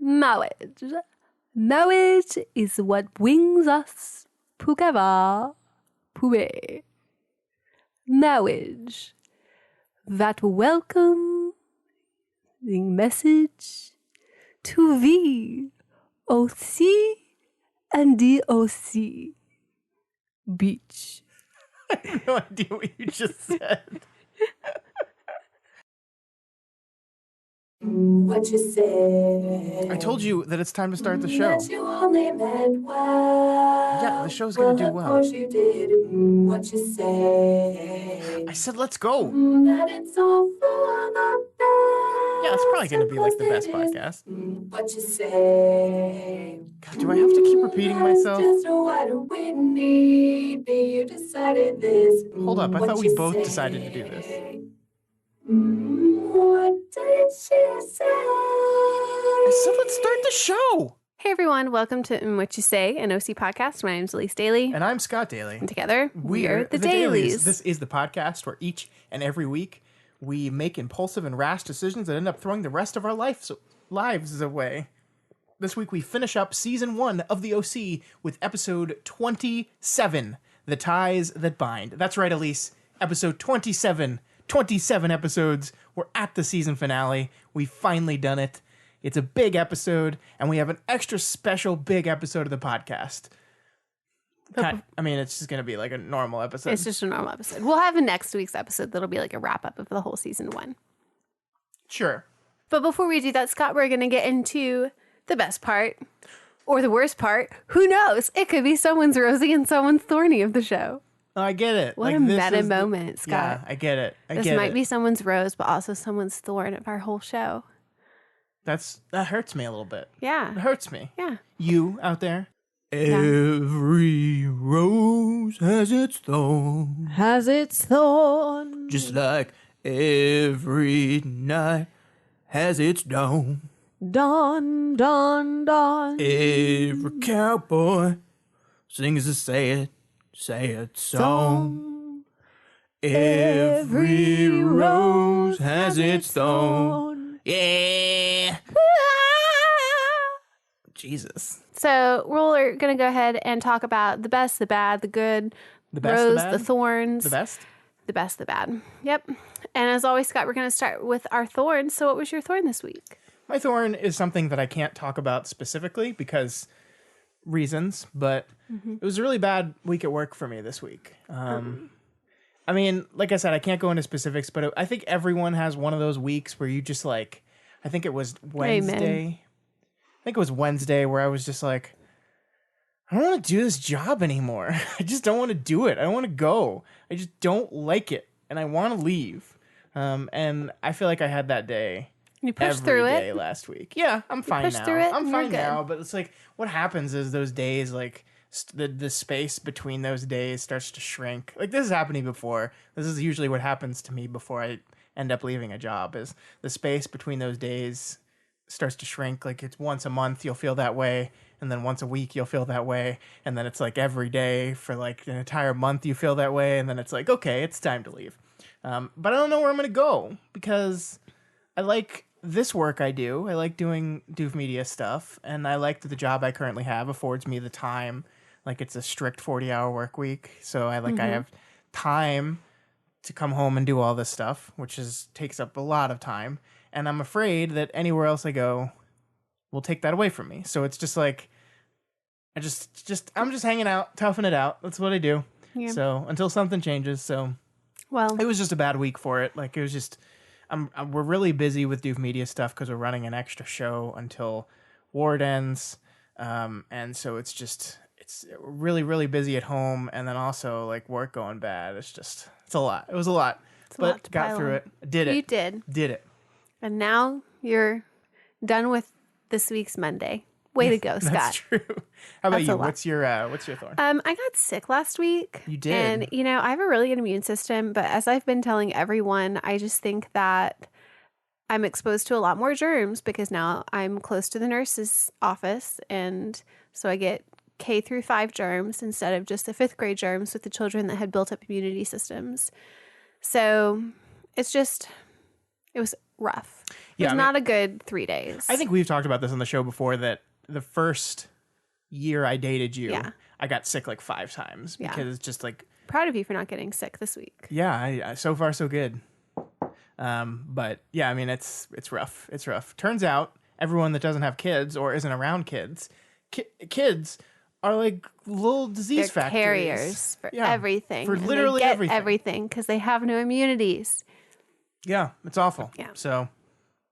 Marriage. Marriage is what brings us together. Pray. Marriage. That welcoming message to the OC and DOC beach. I have no idea what you just said. What you say? I told you that it's time to start the show. That you only meant well. Yeah, the show's gonna do Of well. course you did. What you say? I said let's go. That it's all for the best. Yeah, it's probably gonna be like the best podcast. What you say? God, do I have to keep repeating myself? That's just what we need. You decided this. Hold up, I What thought we you both say? decided to do this. What did she say? I said let's start the show. Hey everyone, welcome to What You Say, an OC podcast. My name's Elise Daly. And I'm Scott Daly. And together, We're the Dailies. This is the podcast where each and every week we make impulsive and rash decisions that end up throwing the rest of our lives away. This week we finish up season 1 of the OC with episode 27, The Ties That Bind. That's right, Elise. Episode 27. 27 episodes. We're at the season finale. We've finally done it. It's a big episode, and we have an extra special big episode of the podcast. I mean, it's just going to be like a normal episode. It's just a normal episode. We'll have a next week's episode that'll be like a wrap-up of the whole season 1. Sure. But before we do that, Scott, we're going to get into the best part, or the worst part. Who knows? It could be someone's rosy and someone's thorny of the show. Oh, I get it. What a meta moment, Scott. Yeah, I get it. This might be someone's rose, but also someone's thorn of our whole show. That hurts me a little bit. Yeah. It hurts me. Yeah. You out there? Yeah. Every rose has its thorn. Has its thorn. Just like every night has its dawn. Dawn, dawn, dawn. Every cowboy sings a sad song. Every rose has its thorn. Yeah. Jesus. So we're going to go ahead and talk about the best, the bad, the good, The best, rose, the bad? the thorns. The best? The best, the bad. Yep. And as always, Scott, we're going to start with our thorns. So what was your thorn this week? My thorn is something that I can't talk about specifically because reasons, but it was a really bad week at work for me this week. I mean, like I said, I can't go into specifics, but I think everyone has one of those weeks where you just like, I think it was Wednesday. Amen. I think it was Wednesday where I was just like, I don't want to do this job anymore. I just don't want to do it. I don't want to go. I just don't like it. And I want to leave. And I feel like I had that day. You pushed every through day it. last week. Yeah, I'm fine pushed now. through it, I'm and fine you're good. now, but it's like what happens is those days, like the space between those days starts to shrink. Like this has happened to me before. This is usually what happens to me before I end up leaving a job. Is the space between those days starts to shrink. Like it's once a month you'll feel that way, and then once a week you'll feel that way, and then it's like every day for like an entire month you feel that way, and then it's like okay, it's time to leave. But I don't know where I'm gonna go because I like this work I do. I like doing Doof Media stuff, and I like that the job I currently have affords me the time. Like it's a strict 40-hour work week, so I have time to come home and do all this stuff, which takes up a lot of time. And I'm afraid that anywhere else I go will take that away from me. So it's just like I'm just hanging out, toughing it out. That's what I do. Yeah. So until something changes. So Well, it was just a bad week for it. Like it was just. We're really busy with Doof Media stuff because we're running an extra show until Ward ends, and so it's really really busy at home, and then also like work going bad. It's a lot. It was a lot, but got through it. Did it? You did it. And now you're done with this week's Monday. Way to go, Scott. That's true. How about That's a you? lot. What's your thorn? I got sick last week. You did? And, I have a really good immune system, but as I've been telling everyone, I just think that I'm exposed to a lot more germs because now I'm close to the nurse's office. And so I get K through 5 germs instead of just the 5th grade germs with the children that had built up immunity systems. So it was rough. It was not a good 3 days. I think we've talked about this on the show before that the first year I dated you, Yeah. I got sick like 5 times because it's just like, proud of you for not getting sick this week. yeah, I so far so good. But yeah, I mean, it's rough. It's rough. Turns out everyone that doesn't have kids or isn't around kids, kids are like little disease They're factories. carriers for everything. For literally they get everything. because they have no immunities. Yeah, it's awful. Yeah. So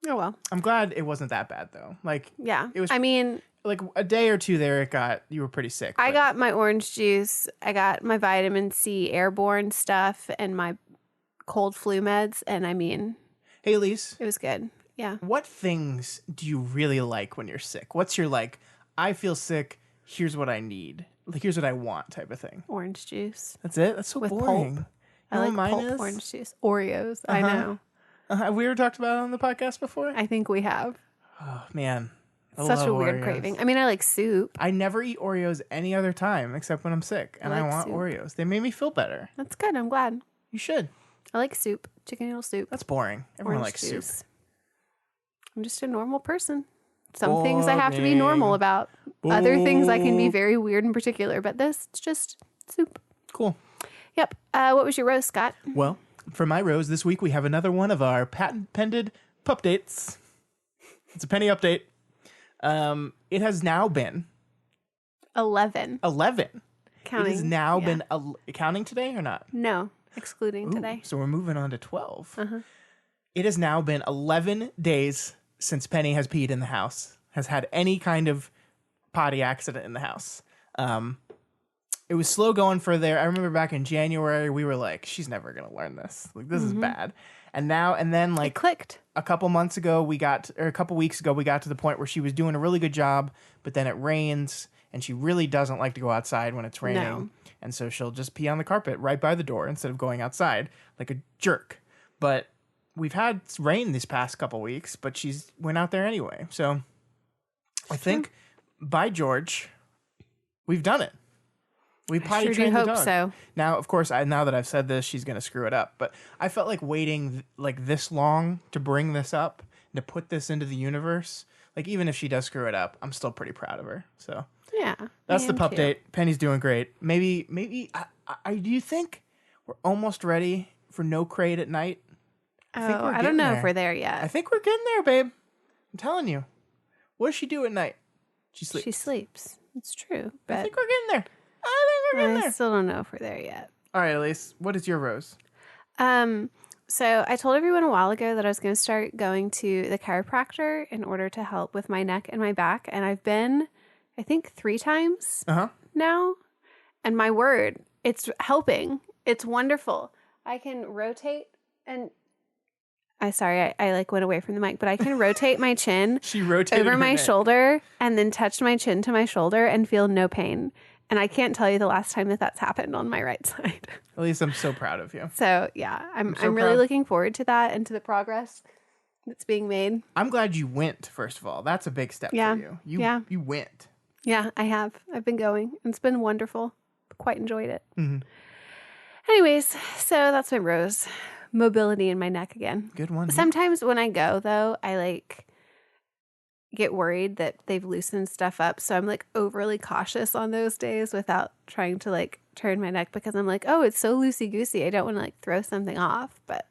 Oh well. I'm glad it wasn't that bad though. Like, Yeah. it was. I mean, like a day or two there, you were pretty sick. I got my orange juice. I got my vitamin C airborne stuff and my cold flu meds. And I mean, Hey, Elise, it was good. Yeah. what things do you really like when you're sick? What's your like, I feel sick, here's what I need. Like, here's what I want type of thing. Orange juice. That's it? That's so With boring. pulp. You know I what like mine pulp is? orange juice. Oreos. I know. Have we ever talked about it on the podcast before? I think we have. Oh, man. I Such love a weird Oreos. craving. I mean, I like soup. I never eat Oreos any other time except when I'm sick, and I like want soup. Oreos. They made me feel better. That's good. I'm glad. You should. I like soup. Chicken noodle soup. That's boring. Everyone Orange likes soup. juice. I'm just a normal person. Some things I have to be normal Boring. about. Other things I can be very weird and particular. But this, it's just soup. Cool. Yep. What was your roast, Scott? Well, for my rose this week, we have another one of our patent-pended pup dates. It's a penny update. It has now been 11. 11. Counting. It has now Yeah. been counting today or not? No, excluding Ooh, today. So we're moving on to 12. Uh-huh. It has now been 11 days since Penny has peed in the house, has had any kind of potty accident in the house. It was slow going for there. I remember back in January, we were like, she's never going to learn this. Like, this is bad. And then It like clicked. a couple weeks ago, we got to the point where she was doing a really good job, but then it rains and she really doesn't like to go outside when it's raining. No. And so she'll just pee on the carpet right by the door instead of going outside like a jerk. But we've had rain these past couple weeks, but she's went out there anyway. So I think by George, we've done it. We potty Sure do trained the hope dog. so. Now, of course, now that I've said this, she's going to screw it up. But I felt like waiting like this long to bring this up and to put this into the universe. Like, even if she does screw it up, I'm still pretty proud of her. So Yeah. that's I the am pup too. date. Penny's doing great. Maybe. Do you think we're almost ready for no crate at night? think Oh, we're I don't getting know there. if we're there yet. I think we're getting there, babe. I'm telling you. What does she do at night? She sleeps. She sleeps. It's true. I But think we're getting there. I think we're getting I there. still don't know if we're there yet. All right, Elise. What is your rose? So I told everyone a while ago that I was going to start going to the chiropractor in order to help with my neck and my back. And I've been, I think, 3 times Uh huh. now. And my word, it's helping. It's wonderful. I can rotate and I like went away from the mic, but I can rotate my chin She rotated over her my neck. shoulder and then touch my chin to my shoulder and feel no pain. And I can't tell you the last time that that's happened on my right side. Elise, I'm so proud of you. So yeah, I'm so really proud. looking forward to that and to the progress that's being made. I'm glad you went, first of all. That's a big step Yeah. for you. Yeah. You went. Yeah, I have. I've been going. It's been wonderful. Quite enjoyed it. Mhm. Anyways, so that's my rose. Mobility in my neck again. Good one. Sometimes when I go though, I like get worried that they've loosened stuff up. So I'm like overly cautious on those days without trying to like turn my neck because I'm like, oh, it's so loosey goosey. I don't want to like throw something off. But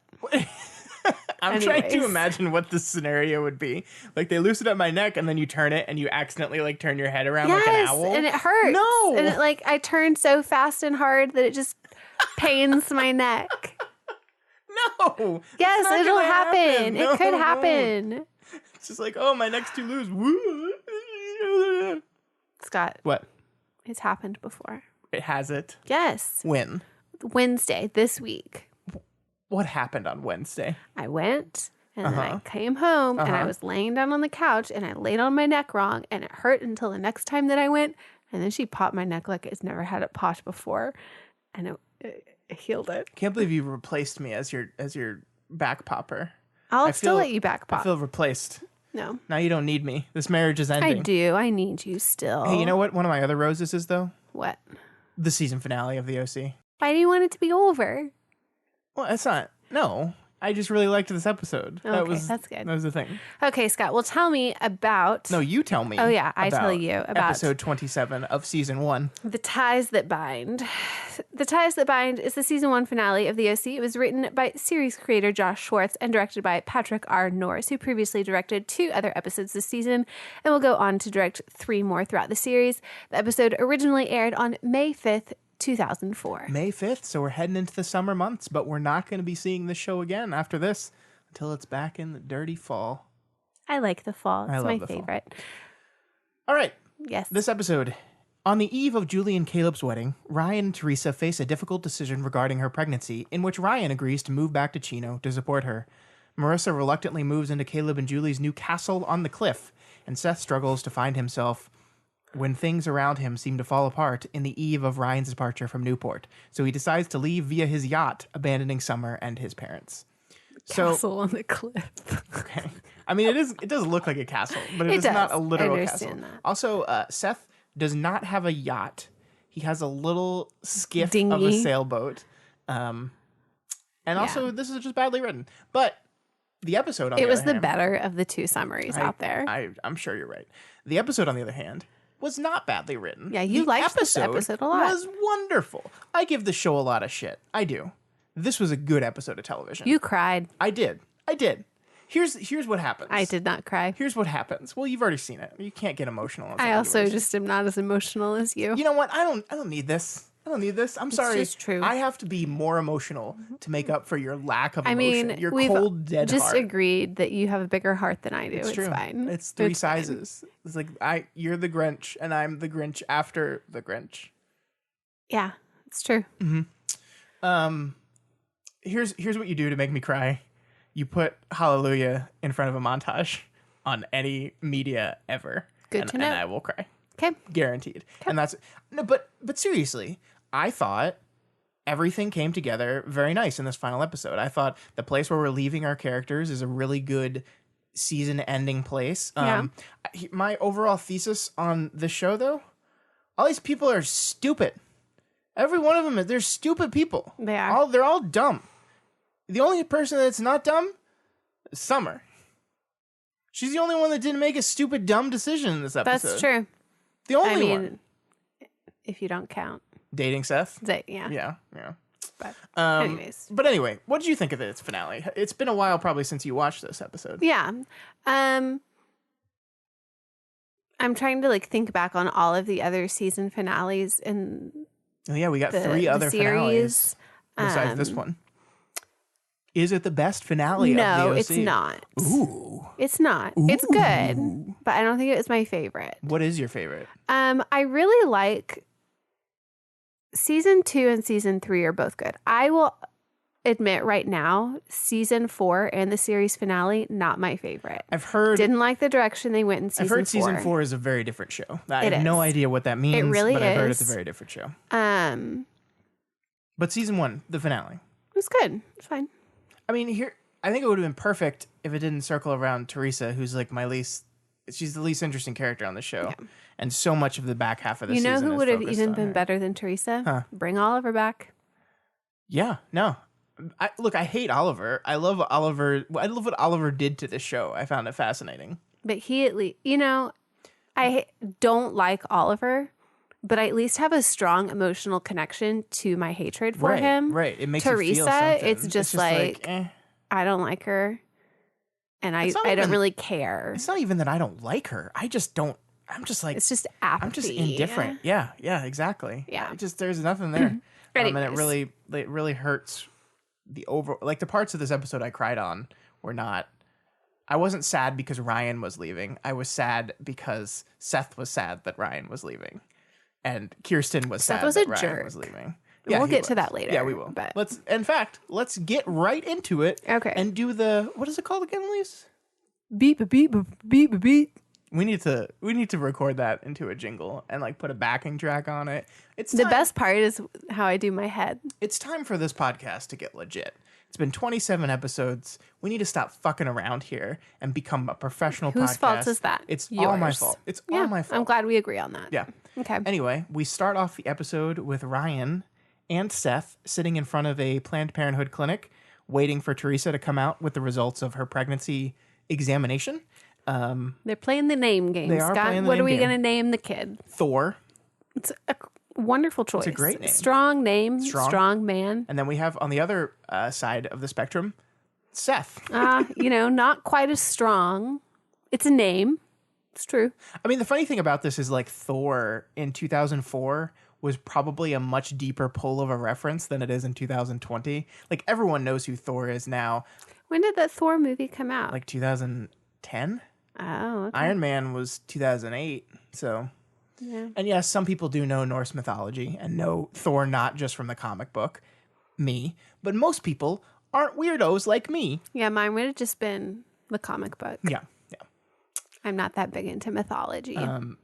I'm trying to Anyways. imagine what the scenario would be. Like they loosen up my neck and then you turn it and you accidentally like turn your head around like an yes, owl. and it hurts. No. And it, like I turn so fast and hard that it just pains my neck. No. Yes, not it'll gonna happen. No, It could it won't. happen. It's just like, oh, my neck's too loose. Woo. Scott, What? it's happened before. It has it. Yes. When? Wednesday this week. What happened on Wednesday? I went and then Uh-huh. I came home and I Uh-huh. was laying down on the couch and I laid on my neck wrong and it hurt until the next time that I went. And then she popped my neck like it's never had it popped before. And it healed it. Can't believe you replaced me as your back popper. I'll I still feel- let you back I pop. feel replaced. No, Now you don't need me. This marriage is I ending. do. I need you still. Hey, you know what? One of my other roses is though What? the season finale of the OC. Why do you want it to be over? Well, it's not. No, I just really liked this episode. Okay, that's good. That was the thing. Okay, Scott. Well, tell me about No, you tell me. Oh, yeah, I tell about you about episode 27 of season 1. The Ties That Bind. The Ties That Bind is the season 1 finale of The OC. It was written by series creator Josh Schwartz and directed by Patrick R. Norris, who previously directed 2 other episodes this season and will go on to direct 3 more throughout the series. The episode originally aired on May 5th, 2004. May 5th, so we're heading into the summer months, but we're not going to be seeing the show again after this until it's back in the dirty fall. I like the fall. It's my the fall. favorite. All right. Yes. This episode. On the eve of Julie and Caleb's wedding, Ryan and Teresa face a difficult decision regarding her pregnancy, in which Ryan agrees to move back to Chino to support her. Marissa reluctantly moves into Caleb and Julie's new castle on the cliff, and Seth struggles to find himself when things around him seem to fall apart in the eve of Ryan's departure from Newport. So he decides to leave via his yacht, abandoning Summer and his parents. Castle on the cliff. Okay. I mean, it does look like a castle, but it is not a literal castle. That. Also, Seth does not have a yacht. He has a little skiff Dinghy. of a sailboat. Also, this is just badly written. But the episode, on It the was other the hand, better of the 2 summaries out there. I'm sure you're right. The episode, on the other hand, was not badly written. Yeah, you liked this episode a lot. Was wonderful. I give the show a lot of shit. I do. This was a good episode of television. You cried. I did. Here's what happens. I did not cry. Here's what happens. Well, you've already seen it. You can't get emotional. On I something also you've already just am not as emotional as you. seen. You know what? I don't need this. I don't need this. I'm sorry. just true. I have to be more emotional to make up for your lack of I emotion. mean, your we've cold, dead just heart. agreed that you have a bigger heart than I do. It's It's true. fine. It's 3 It's fine. sizes. It's like you're the Grinch and I'm the Grinch after the Grinch. Yeah, it's true. Here's what you do to make me cry. You put Hallelujah in front of a montage on any media ever. Good to know. And I will cry. Okay. Guaranteed. And that's no, but seriously, I thought everything came together very nice in this final episode. I thought the place where we're leaving our characters is a really good season ending place. My overall thesis on the show, though, all these people are stupid. Every one of them, they're stupid people. They are. They're all dumb. The only person that's not dumb is Summer. She's the only one that didn't make a stupid, dumb decision in this episode. That's true. The only one. If you don't count. Dating Seth? Yeah. Yeah. But anyways. But anyway, what did you think of its finale? It's been a while probably since you watched this episode. Yeah. I'm trying to think back on all of the other season finales in Oh yeah, we got 3 other series. finales besides this one. Is it the best finale of the No, OC? it's not. Ooh. It's not. It's good, but I don't think it was my favorite. What is your favorite? I really like season 2 and season 3 are both good. I will admit right now, season 4 and the series finale, not my favorite. I've heard Didn't like the direction they went in season 4. I've heard season 4 is a very different show. I It have no is. idea what that means. really but I've heard is. it's a very different show. It But season 1, the finale. was good. It's fine. I mean, I think it would have been perfect if it didn't circle around Teresa, who's like she's the least interesting character on the show. Yeah. And so much of the back half of the You season know who is would have focused even on been her. better than Teresa? Huh. Bring Oliver back. Yeah, no. I hate Oliver. I love Oliver. I love what Oliver did to the show. I found it fascinating. But he at least, I don't like Oliver, but I at least have a strong emotional connection to my hatred for him. Right. It makes Teresa, you feel something. it's just eh. I don't like her, and I don't really care. It's not even that I don't like her. I just don't. I'm just like It's just apathy. I'm just indifferent. Yeah, exactly. Yeah. There's nothing there. And it Anyways. really hurts the the parts of this episode I cried on were not. I wasn't sad because Ryan was leaving. I was sad because Seth was sad that Ryan was leaving, and Kirsten was Seth sad was that a Ryan jerk. was leaving. We'll he get to was. that later. Yeah, we will. But Let's get right into it. Okay. And do what is it called again, Elise? beep beep beep beep. We need to record that into a jingle and put a backing track on it. It's The time, best part is how I do my head. It's time for this podcast to get legit. It's been 27 episodes. We need to stop fucking around here and become a professional podcast. Whose fault is that? It's all my Yours. fault. It's all my fault. I'm glad we agree on that. Yeah. Okay. Anyway, we start off the episode with Ryan and Seth sitting in front of a Planned Parenthood clinic waiting for Teresa to come out with the results of her pregnancy examination. They're playing the name game, They are Scott. playing the What name are we game. going to name the kid? Thor. It's a wonderful choice. It's a great name. Strong name. Strong man. And then we have on the other side of the spectrum, Seth. Not quite as strong. It's a name. It's true. I mean, the funny thing about this is like Thor in 2004 was probably a much deeper pull of a reference than it is in 2020. Like everyone knows who Thor is now. When did that Thor movie come out? Like 2010? Oh, okay. Iron Man was 2008. So, Yeah. and yes, some people do know Norse mythology and know Thor not just from the comic book, me, but most people aren't weirdos like me. Yeah, mine would have just been the comic book. Yeah. I'm not that big into mythology.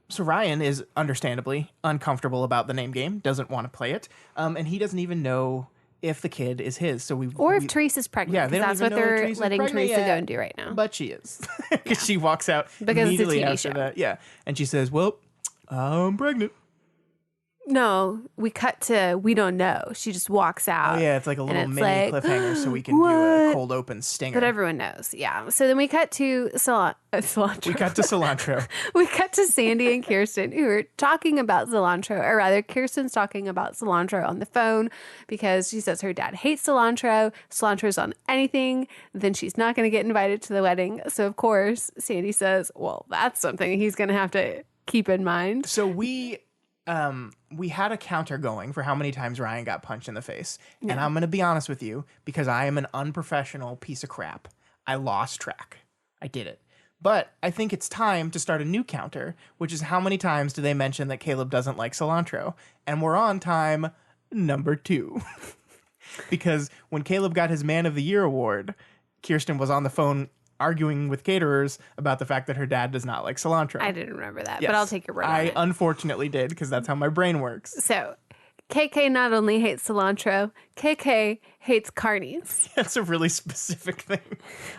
So Ryan is understandably uncomfortable about the name game, doesn't want to play it, and he doesn't even know if the kid is his. So if Teresa's pregnant. Yeah, they don't that's even what know if they're Teresa's letting pregnant Teresa yet, go and do right now. But she is, because she walks out Because it's a immediately TV after show. that. Yeah, and she says, "Well, I'm pregnant." No, we cut to we don't know. She just walks out. Oh yeah, it's like a little it's mini like, cliffhanger, so we can do a cold open stinger. But everyone knows, yeah. So then we cut to cilantro. We cut to cilantro. We cut to Sandy and Kirsten, who are talking about cilantro, or rather, Kirsten's talking about cilantro on the phone because she says her dad hates cilantro. Cilantro's on anything, then she's not going to get invited to the wedding. So, of course, Sandy says, well, that's something he's going to have to keep in mind. So we had a counter going for how many times Ryan got punched in the face. Yeah. And I'm going to be honest with you, because I am an unprofessional piece of crap. I lost track. I did it. But I think it's time to start a new counter, which is how many times do they mention that Caleb doesn't like cilantro? And we're on time number 2. Because when Caleb got his Man of the Year award, Kirsten was on the phone arguing with caterers about the fact that her dad does not like cilantro. I didn't remember that, Yes. but I'll take your word on I it. unfortunately did, because that's how my brain works. So, KK not only hates cilantro, KK hates carnies. That's a really specific thing.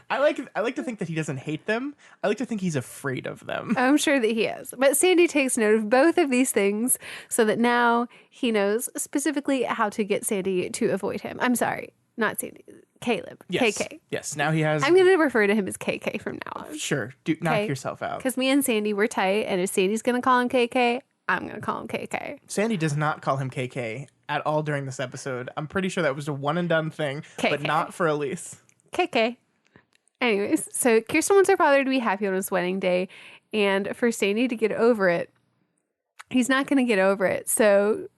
I like to think that he doesn't hate them. I like to think he's afraid of them. I'm sure that he is. But Sandy takes note of both of these things so that now he knows specifically how to get Sandy to avoid him. I'm sorry, not Sandy. Caleb. Yes. KK. Yes. Now he has. I'm going to refer to him as KK from now on. Sure. Knock Okay. yourself out. Because me and Sandy were tight, and if Sandy's going to call him KK, I'm going to call him KK. Sandy does not call him KK at all during this episode. I'm pretty sure that was a one and done thing, but KK. not for Elise. KK. Anyways, so Kirsten wants her father to be happy on his wedding day, and for Sandy to get over it, he's not going to get over it. So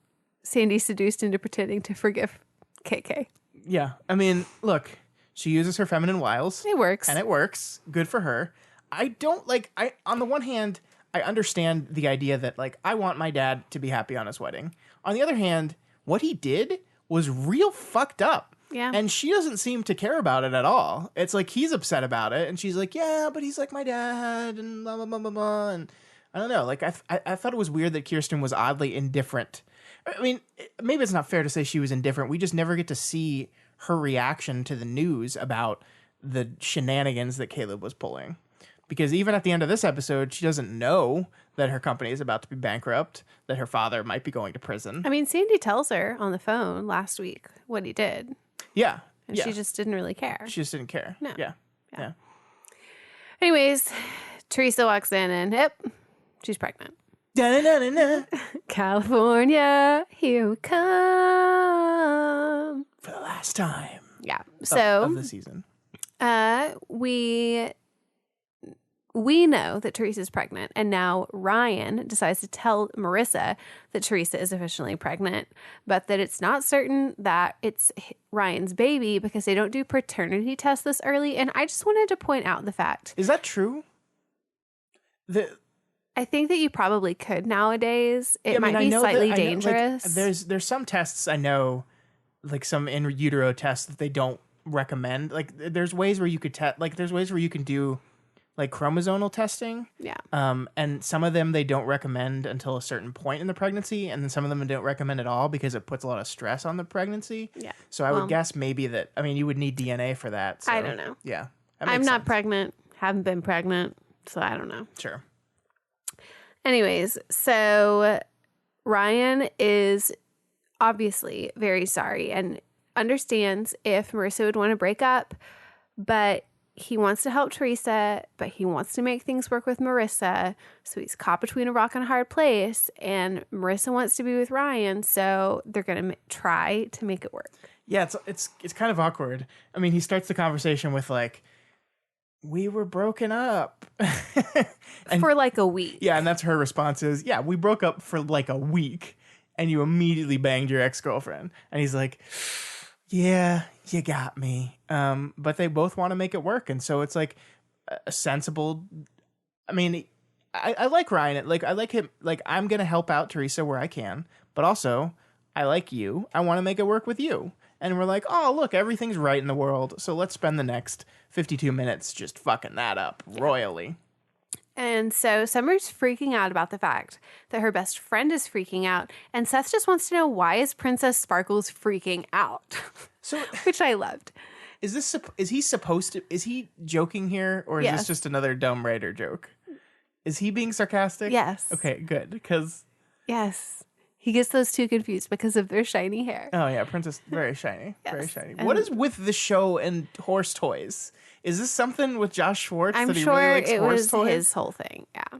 Sandy's seduced into pretending to forgive KK. Yeah. I mean, look, she uses her feminine wiles. It works. And it works. Good for her. On the one hand, I understand the idea that, like, I want my dad to be happy on his wedding. On the other hand, what he did was real fucked up. Yeah. And she doesn't seem to care about it at all. It's like he's upset about it, and she's like, yeah, but he's like my dad, and blah, blah, blah, blah, blah. And I don't know. Like, I thought it was weird that Kirsten was oddly indifferent. I mean, maybe it's not fair to say she was indifferent. We just never get to see her reaction to the news about the shenanigans that Caleb was pulling. Because even at the end of this episode, she doesn't know that her company is about to be bankrupt, that her father might be going to prison. I mean, Sandy tells her on the phone last week what he did, Yeah. and yeah. she just didn't really care. She just didn't care. No. Yeah. Yeah. Anyways, Teresa walks in and, yep, she's pregnant. Da-na-na-na-na. California, here we come. For the last time. Yeah. Of So the season. we know that Teresa's pregnant, and now Ryan decides to tell Marissa that Teresa is officially pregnant, but that it's not certain that it's Ryan's baby because they don't do paternity tests this early. And I just wanted to point out the fact. Is that true? I think that you probably could nowadays. It Yeah, I might mean, be I know slightly that- I know, like, dangerous. there's some tests I know, like some in utero tests that they don't recommend. Like there's ways where you could there's ways where you can do like chromosomal testing. Yeah. And some of them they don't recommend until a certain point in the pregnancy, and then some of them don't recommend at all because it puts a lot of stress on the pregnancy. Yeah. So I would guess maybe that, I mean, you would need DNA for that. So, I don't know. Yeah. that I'm makes not sense. pregnant, haven't been pregnant, so I don't know. Sure. Anyways, so Ryan is obviously very sorry, and understands if Marissa would want to break up, but he wants to help Teresa, but he wants to make things work with Marissa. So he's caught between a rock and a hard place, and Marissa wants to be with Ryan, so they're going to try to make it work. Yeah, it's kind of awkward. I mean, he starts the conversation with like, "We were broken up." And for like a week. yeah, and that's her response is, "Yeah, we broke up for like a week and you immediately banged your ex-girlfriend." And he's like, "Yeah, you got me." But they both want to make it work, and so it's like a sensible. I mean, I like Ryan. Like I like him. Like I'm gonna help out Teresa where I can, but also I like you. I want to make it work with you. And we're like, oh look, everything's right in the world. So let's spend the next 52 minutes just fucking that up royally. And so Summer's freaking out about the fact that her best friend is freaking out, and Seth just wants to know, why is Princess Sparkles freaking out? So Which I loved. is he joking here, or is Yes. this just another dumb writer joke? Is he being sarcastic? Yes. Okay, good. Because Yes. He gets those two confused because of their shiny hair. oh yeah, Princess, very shiny, very Yes. shiny. And What is with the show and horse toys? Is this something with Josh Schwartz I'm that he sure really likes it horse was toys? his whole thing. Yeah.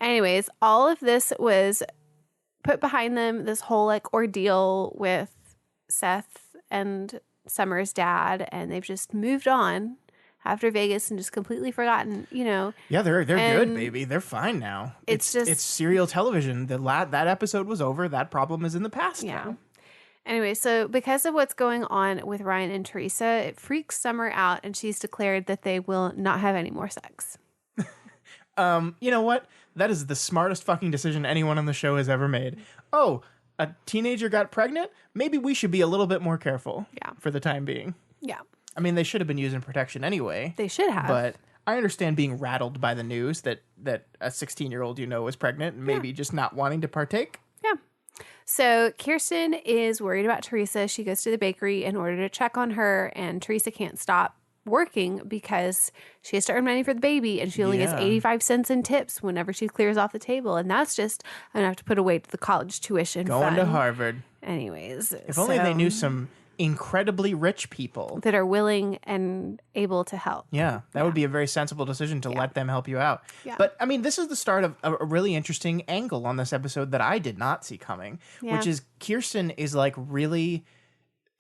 Anyways, all of this was put behind them, this whole like ordeal with Seth and Summer's dad, and they've just moved on after Vegas and just completely forgotten, Yeah, they're good, and baby. They're fine now. it's just- it's serial television. That episode was over. That problem is in the past Yeah. now. Anyway, so because of what's going on with Ryan and Teresa, it freaks Summer out, and she's declared that they will not have any more sex. You know what? That is the smartest fucking decision anyone on the show has ever made. Oh, a teenager got pregnant? Maybe we should be a little bit more careful. Yeah. For the time being. Yeah, I mean, they should have been using protection anyway. they should have. But I understand being rattled by the news that a 16-year-old is pregnant and maybe just not wanting to partake. Yeah. So Kirsten is worried about Teresa. She goes to the bakery in order to check on her, and Teresa can't stop working because she has to earn money for the baby, and she only gets Yeah. 85 cents in tips whenever she clears off the table, and that's just enough to put away to the college tuition Going to fund. Harvard. Anyways, If only they knew some incredibly rich people. that are willing and able to help. Yeah, that would be a very sensible decision to let them help you out. Yeah. But I mean, this is the start of a really interesting angle on this episode that I did not see coming, Yeah. which is Kirsten is like really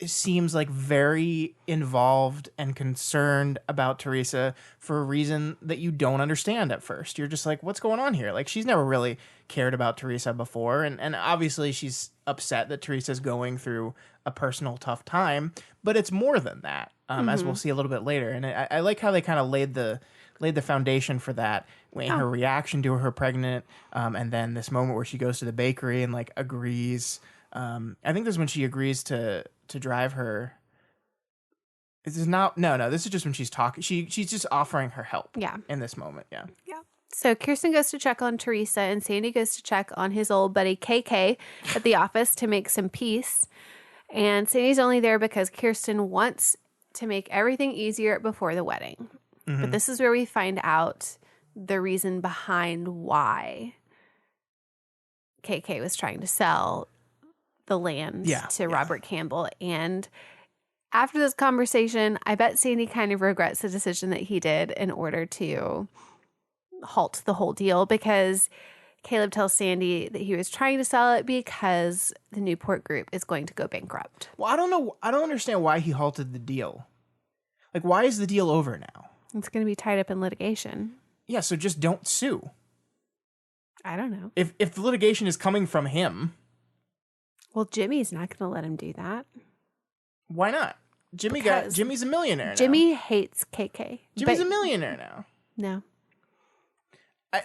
seems like very involved and concerned about Teresa for a reason that you don't understand at first. You're just like, what's going on here? Like, she's never really cared about Teresa before. And obviously she's upset that Teresa's going through a personal tough time, but it's more than that, as we'll see a little bit later. And I like how they kind of laid the foundation for that in her reaction to her pregnant, and then this moment where she goes to the bakery and like agrees. I think this is when she agrees to drive her. This is not no. This is just when she's talking. She's just offering her help. Yeah. In this moment, yeah. Yeah. So Kirsten goes to check on Teresa, and Sandy goes to check on his old buddy KK at the office to make some peace. And Sandy's only there because Kirsten wants to make everything easier before the wedding. But this is where we find out the reason behind why KK was trying to sell the land to Robert Campbell. And after this conversation, I bet Sandy kind of regrets the decision that he did in order to halt the whole deal, because Caleb tells Sandy that he was trying to sell it because the Newport Group is going to go bankrupt. Well, I don't know. I don't understand why he halted the deal. Like, why is the deal over now? It's going to be tied up in litigation. Yeah, so just don't sue. I don't know. If the litigation is coming from him, Well, Jimmy's not going to let him do that. why not? Because Jimmy's a millionaire now. Jimmy hates KK. Jimmy's but a millionaire now. No.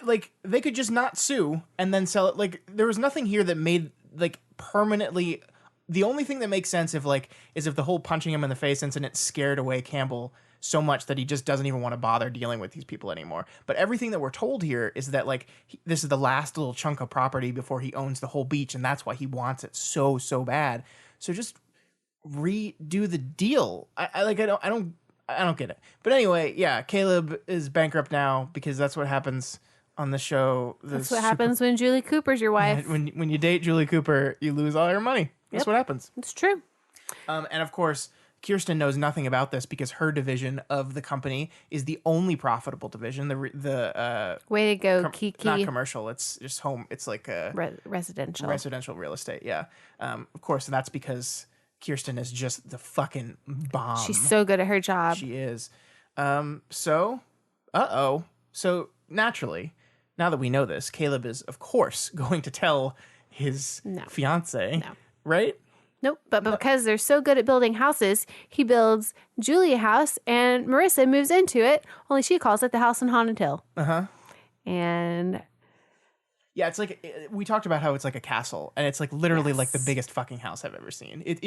Like, they could just not sue and then sell it. Like, there was nothing here that made, like, permanently. The only thing that makes sense is if the whole punching him in the face incident scared away Campbell so much that he just doesn't even want to bother dealing with these people anymore. But everything that we're told here is that, like, this is the last little chunk of property before he owns the whole beach, and that's why he wants it so bad. So just redo the deal. I don't get it. But anyway, yeah, Caleb is bankrupt now because that's what happens on the show. That's what happens when Julie Cooper's your wife. When you date Julie Cooper, you lose all your money. That's Yep. what happens. It's true. And of course, Kirsten knows nothing about this because her division of the company is the only profitable division. Way to go, Not Kiki. commercial. It's just home. It's like a Residential. residential real estate. Yeah. Of course, that's because Kirsten is just the fucking bomb. She's so good at her job. She is. So naturally, now that we know this, Caleb is of course going to tell his fiance, right? Nope. But because they're so good at building houses, he builds Julie a house and Marissa moves into it, only she calls it the house on Haunted Hill. And yeah, it's like we talked about how it's like a castle, and it's like literally like the biggest fucking house I've ever seen. It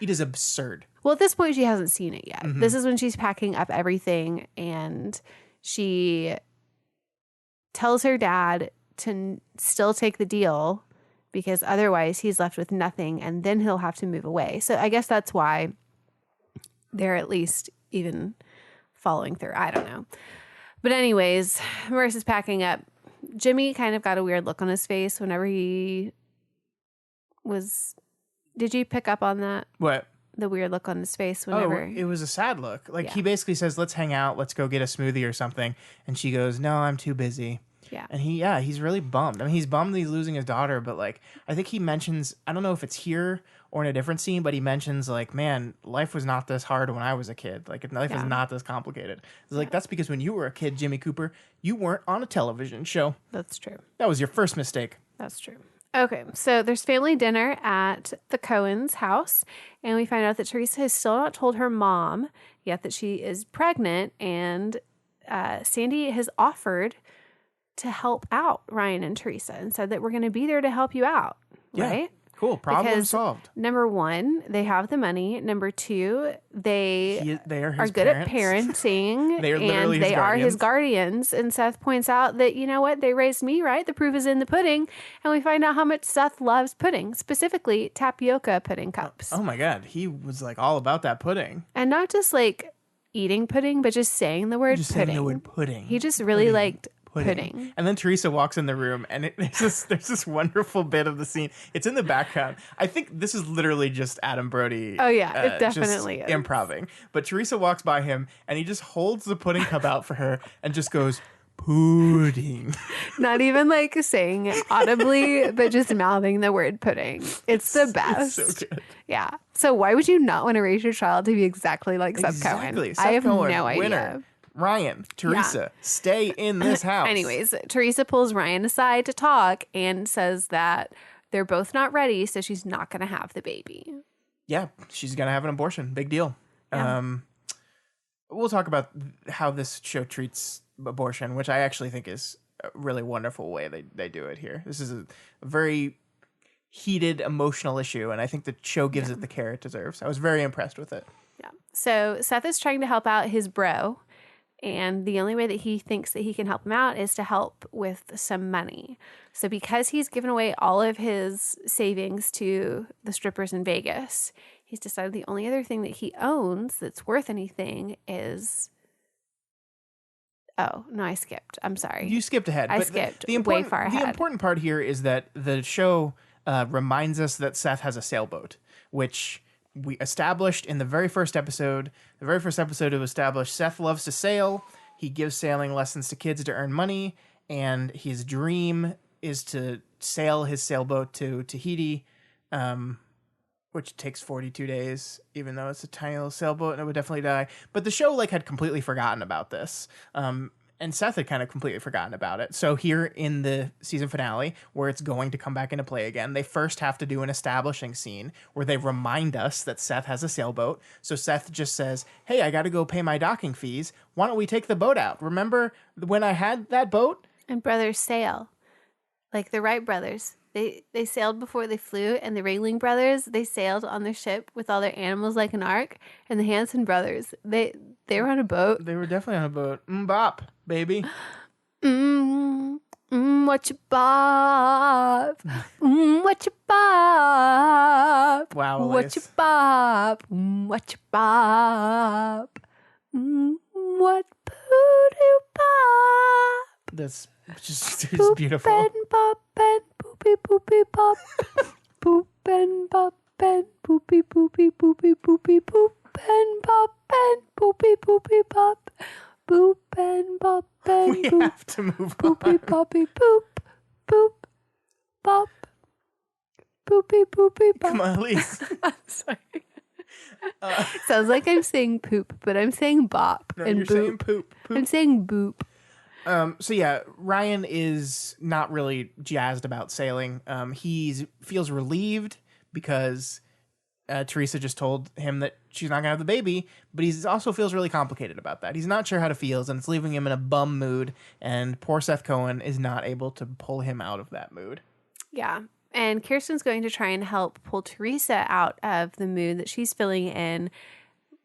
is absurd. Well, at this point, she hasn't seen it yet. This is when she's packing up everything, and she tells her dad to still take the deal because otherwise he's left with nothing, and then he'll have to move away. So I guess that's why they're at least even following through. I don't know. But anyways, Marissa's packing up. Jimmy kind of got a weird look on his face whenever he was... Did you pick up on that? What? The weird look on his face whenever... Oh, it was a sad look. Like, he basically says, let's hang out, let's go get a smoothie or something. And she goes, no, I'm too busy. Yeah. And he's really bummed. I mean, he's bummed that he's losing his daughter, but like, I think he mentions, I don't know if it's here or in a different scene, but he mentions like, man, life was not this hard when I was a kid. Like, life is not this complicated. It's like, that's because when you were a kid, Jimmy Cooper, you weren't on a television show. That's true. That was your first mistake. That's true. Okay, so there's family dinner at the Cohen's house, and we find out that Teresa has still not told her mom yet that she is pregnant, and Sandy has offered to help out Ryan and Teresa and said that we're going to be there to help you out, right? Cool. Problem Because, solved. Number one, they have the money. Number two, they are good parents. at parenting. They are literally and they are his guardians. And Seth points out that, you know what, they raised me, right? The proof is in the pudding. And we find out how much Seth loves pudding, specifically tapioca pudding cups. Oh my God. He was like all about that pudding. And not just like eating pudding, but just saying the word Just pudding. saying the word pudding. He just really liked pudding. And then Teresa walks in the room, and there's this wonderful bit of the scene. It's in the background. I think this is literally just Adam Brody. Oh yeah, it definitely is. Improving. But Teresa walks by him, and he just holds the pudding cup out for her and just goes, pudding. Not even like saying it audibly, but just mouthing the word pudding. It's the best. It's so good. Yeah. So why would you not want to raise your child to be exactly like Seth Cohen? Seth I have Cohen, no idea. winner. Ryan, Teresa, stay in this house. Anyways, Teresa pulls Ryan aside to talk and says that they're both not ready, so she's not going to have the baby. Yeah, she's going to have an abortion. Big deal. Yeah. We'll talk about how this show treats abortion, which I actually think is a really wonderful way they do it here. This is a very heated, emotional issue, and I think the show gives it the care it deserves. I was very impressed with it. Yeah. So Seth is trying to help out his bro. And the only way that he thinks that he can help him out is to help with some money. So because he's given away all of his savings to the strippers in Vegas, he's decided the only other thing that he owns that's worth anything is... Oh, no, I skipped. I'm sorry. You skipped ahead. I skipped way far ahead. The important part here is that the show reminds us that Seth has a sailboat, which... we established in the very first episode. The very first episode it was established Seth loves to sail. He gives sailing lessons to kids to earn money, and his dream is to sail his sailboat to Tahiti, which takes 42 days, even though it's a tiny little sailboat and it would definitely die. But the show had completely forgotten about this. And Seth had kind of completely forgotten about it. So here in the season finale, where it's going to come back into play again, they first have to do an establishing scene where they remind us that Seth has a sailboat. So Seth just says, hey, I got to go pay my docking fees. Why don't we take the boat out? Remember when I had that boat? And brothers sail. Like the Wright brothers. They sailed before they flew, and the Ringling brothers, they sailed on their ship with all their animals like an ark. And the Hanson brothers, they were on a boat. They were definitely on a boat. Bop, baby. What you bop? What you bop? Wow, What Elise. you bop? What you bop? What voodoo bop? That's just beautiful. Boop and bop and boopy boopy bop. Boop and bop and boopy boopy boopy to move Poopy on. poppy poop. Boop. Bop. Poopy poopy pop. Come on, Elise. I'm sorry. Sounds like I'm saying poop, but I'm saying bop No, and you're boop. saying poop. I'm saying boop. So yeah, Ryan is not really jazzed about sailing. He feels relieved because Teresa just told him that she's not gonna have the baby, but he also feels really complicated about that. He's not sure how to feel, and it's leaving him in a bum mood. And poor Seth Cohen is not able to pull him out of that mood. Yeah. And Kirsten's going to try and help pull Teresa out of the mood that she's feeling in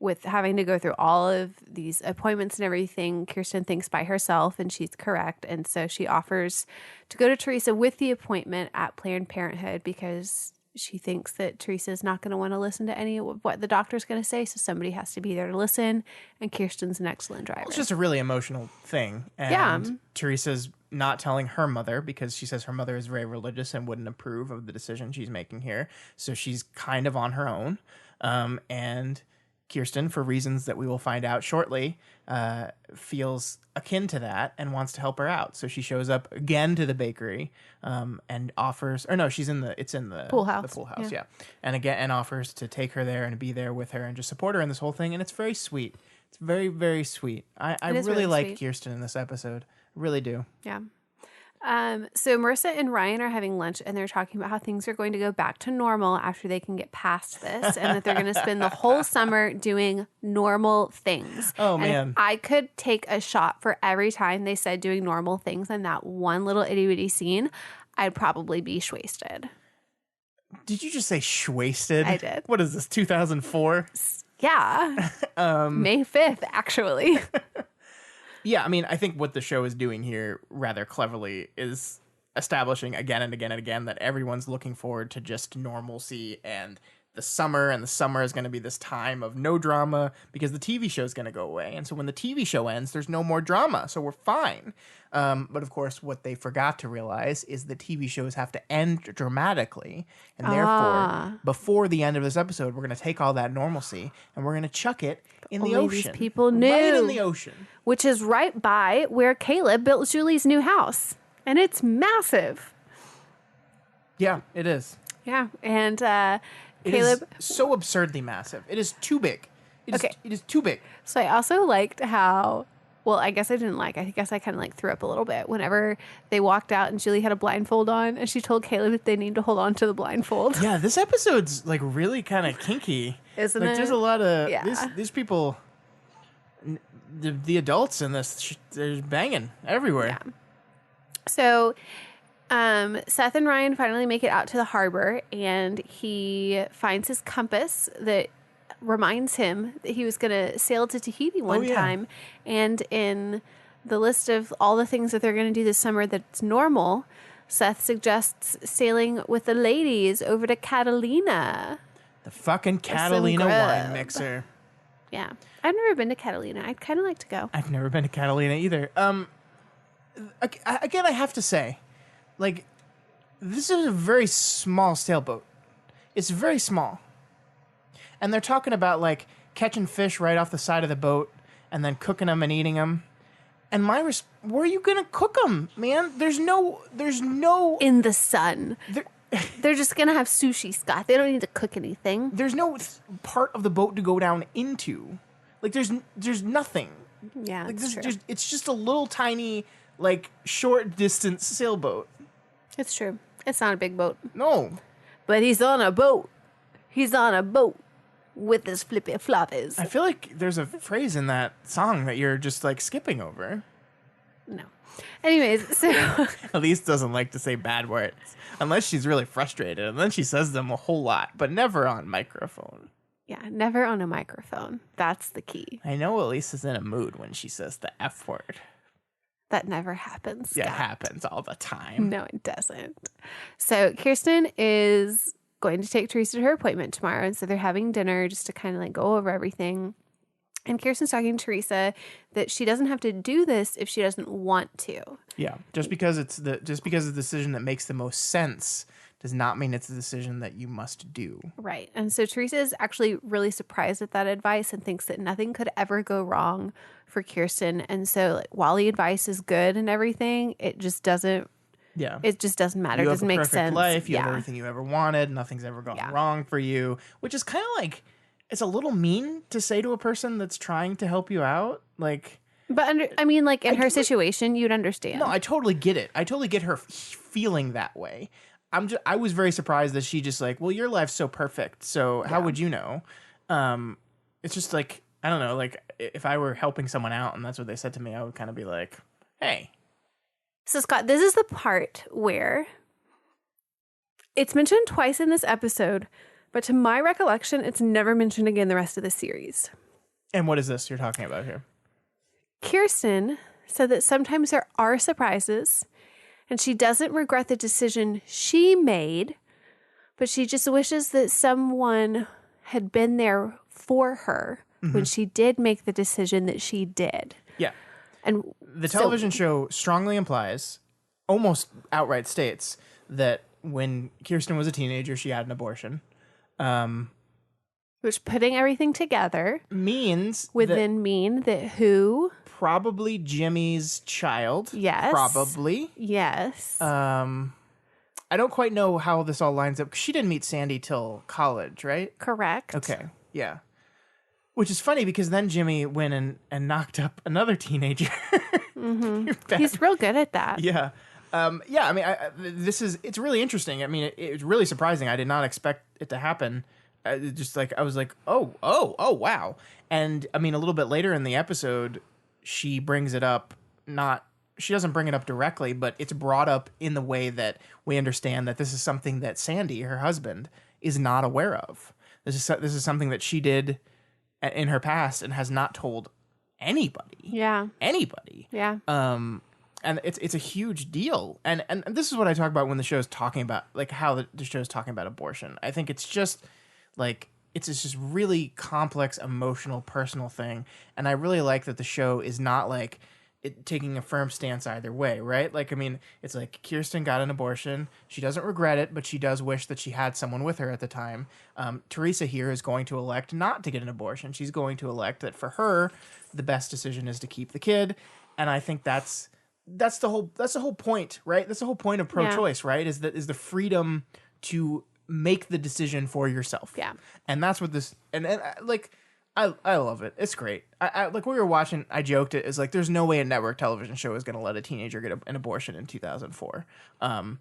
with having to go through all of these appointments and everything. Kirsten thinks by herself, and she's correct. And so she offers to go to Teresa with the appointment at Planned Parenthood because she thinks that Teresa is not going to want to listen to any of what the doctor's going to say. So somebody has to be there to listen. And Kirsten's an excellent driver. It's just a really emotional thing. And Yeah. Teresa's not telling her mother because she says her mother is very religious and wouldn't approve of the decision she's making here. So she's kind of on her own. And Kirsten, for reasons that we will find out shortly, feels akin to that and wants to help her out. So she shows up again to the bakery and offers, or no, it's in the Pool house. The pool house, yeah. And offers to take her there and be there with her and just support her in this whole thing. And it's very sweet. It's very, very sweet. I really like sweet. Kirsten in this episode. I really do. Yeah. So Marissa and Ryan are having lunch and they're talking about how things are going to go back to normal after they can get past this and that they're going to spend the whole summer doing normal things. Oh, and man. If I could take a shot for every time they said doing normal things in that one little itty bitty scene, I'd probably be wasted. Did you just say shwasted? I did. What is this, 2004? Yeah. May 5th, actually. Yeah, I mean, I think what the show is doing here rather cleverly is establishing again and again and again that everyone's looking forward to just normalcy and the summer is going to be this time of no drama because the TV show is going to go away. And so when the TV show ends, there's no more drama, so we're fine. But of course, what they forgot to realize is the TV shows have to end dramatically. And therefore, before the end of this episode, we're going to take all that normalcy and we're going to chuck it in the Only ocean. these people Right knew. in the ocean. Which is right by where Caleb built Julie's new house. And it's massive. Yeah, it is. Yeah. And It Caleb. is so absurdly massive. It is too big. Okay. It is too big. So I also liked how, well, I guess I didn't like, I guess I kind of like threw up a little bit whenever they walked out and Julie had a blindfold on and she told Caleb that they need to hold on to the blindfold. Yeah, this episode's like really kind of kinky. Isn't like, it? There's a lot of Yeah. these people. The adults in this, they're banging everywhere. Yeah. So Seth and Ryan finally make it out to the harbor and he finds his compass that reminds him that he was going to sail to Tahiti one yeah. time. And in the list of all the things that they're going to do this summer that's normal, Seth suggests sailing with the ladies over to Catalina. The fucking Catalina wine grub. mixer. Yeah. I've never been to Catalina. I'd kind of like to go. I've never been to Catalina either. Again, I have to say, like, this is a very small sailboat. It's very small. And they're talking about, like, catching fish right off the side of the boat and then cooking them and eating them. And where are you going to cook them, man? There's no... In the sun. There, They're just going to have sushi, Scott. They don't need to cook anything. there's no part of the boat to go down into. Like, there's nothing. Yeah, Like, that's this, true. it's just a little tiny, like, short distance sailboat. It's true. It's not a big boat. No. But he's on a boat. He's on a boat with his flippy floppies. I feel like there's a phrase in that song that you're just, like, skipping over. No. Anyways, so Elise doesn't like to say bad words unless she's really frustrated, and then she says them a whole lot, but never on microphone. yeah, never on a microphone. That's the key. I know Elise is in a mood when she says the F word. That never happens. Yeah, it Scott. happens all the time. No, it doesn't. So Kirsten is going to take Teresa to her appointment tomorrow. And so they're having dinner just to kind of like go over everything. And Kirsten's talking to Teresa that she doesn't have to do this if she doesn't want to. Yeah, just because it's the decision that makes the most sense does not mean it's a decision that you must do. Right. And so Teresa is actually really surprised at that advice and thinks that nothing could ever go wrong for Kirsten. And so like, while the advice is good and everything, it just doesn't Yeah. it just doesn't matter. You It have doesn't a make perfect sense. life. You have Yeah. everything you ever wanted. Nothing's ever gone Yeah. wrong for you, which is kind of like, it's a little mean to say to a person that's trying to help you out. Like, But like in her situation, you'd understand. no, I totally get it. I totally get her feeling that way. I was very surprised that she just like, well, your life's so perfect, so how would you know? It's just like, I don't know, like if I were helping someone out and that's what they said to me, I would kind of be like, hey. So Scott, this is the part where it's mentioned twice in this episode, but to my recollection, it's never mentioned again the rest of the series. And what is this you're talking about here? Kirsten said that sometimes there are surprises and she doesn't regret the decision she made, but she just wishes that someone had been there for her when she did make the decision that she did. Yeah. And The television show strongly implies, almost outright states, that when Kirsten was a teenager, she had an abortion. Which putting everything together Means would that then mean that who? probably Jimmy's child. Yes. Probably. Yes. I don't quite know how this all lines up, because she didn't meet Sandy till college, right? Correct. Okay, yeah. Which is funny, because then Jimmy went and knocked up another teenager. He's real good at that. Yeah. Yeah, I mean, it's really interesting. I mean, it's really surprising. I did not expect it to happen. I was like, oh, wow. And I mean, a little bit later in the episode, she brings it up, she doesn't bring it up directly, but it's brought up in the way that we understand that this is something that Sandy, her husband, is not aware of. This is something that she did in her past and has not told anybody. Yeah. Anybody. Yeah. And it's a huge deal. And this is what I talk about when the show's talking about, like, how the show's talking about abortion. I think it's just like, it's just really complex, emotional, personal thing. And I really like that the show is not like taking a firm stance either way, right? Like, I mean, it's like Kirsten got an abortion. She doesn't regret it, but she does wish that she had someone with her at the time. Teresa here is going to elect not to get an abortion. She's going to elect that for her, the best decision is to keep the kid. And I think that's the whole point, right? That's the whole point of pro-choice, right? Is the freedom to make the decision for yourself. Yeah. And that's what this, and like, I love it. It's great. I like, when we were watching, I joked it is like, there's no way a network television show is going to let a teenager get an abortion in 2004. I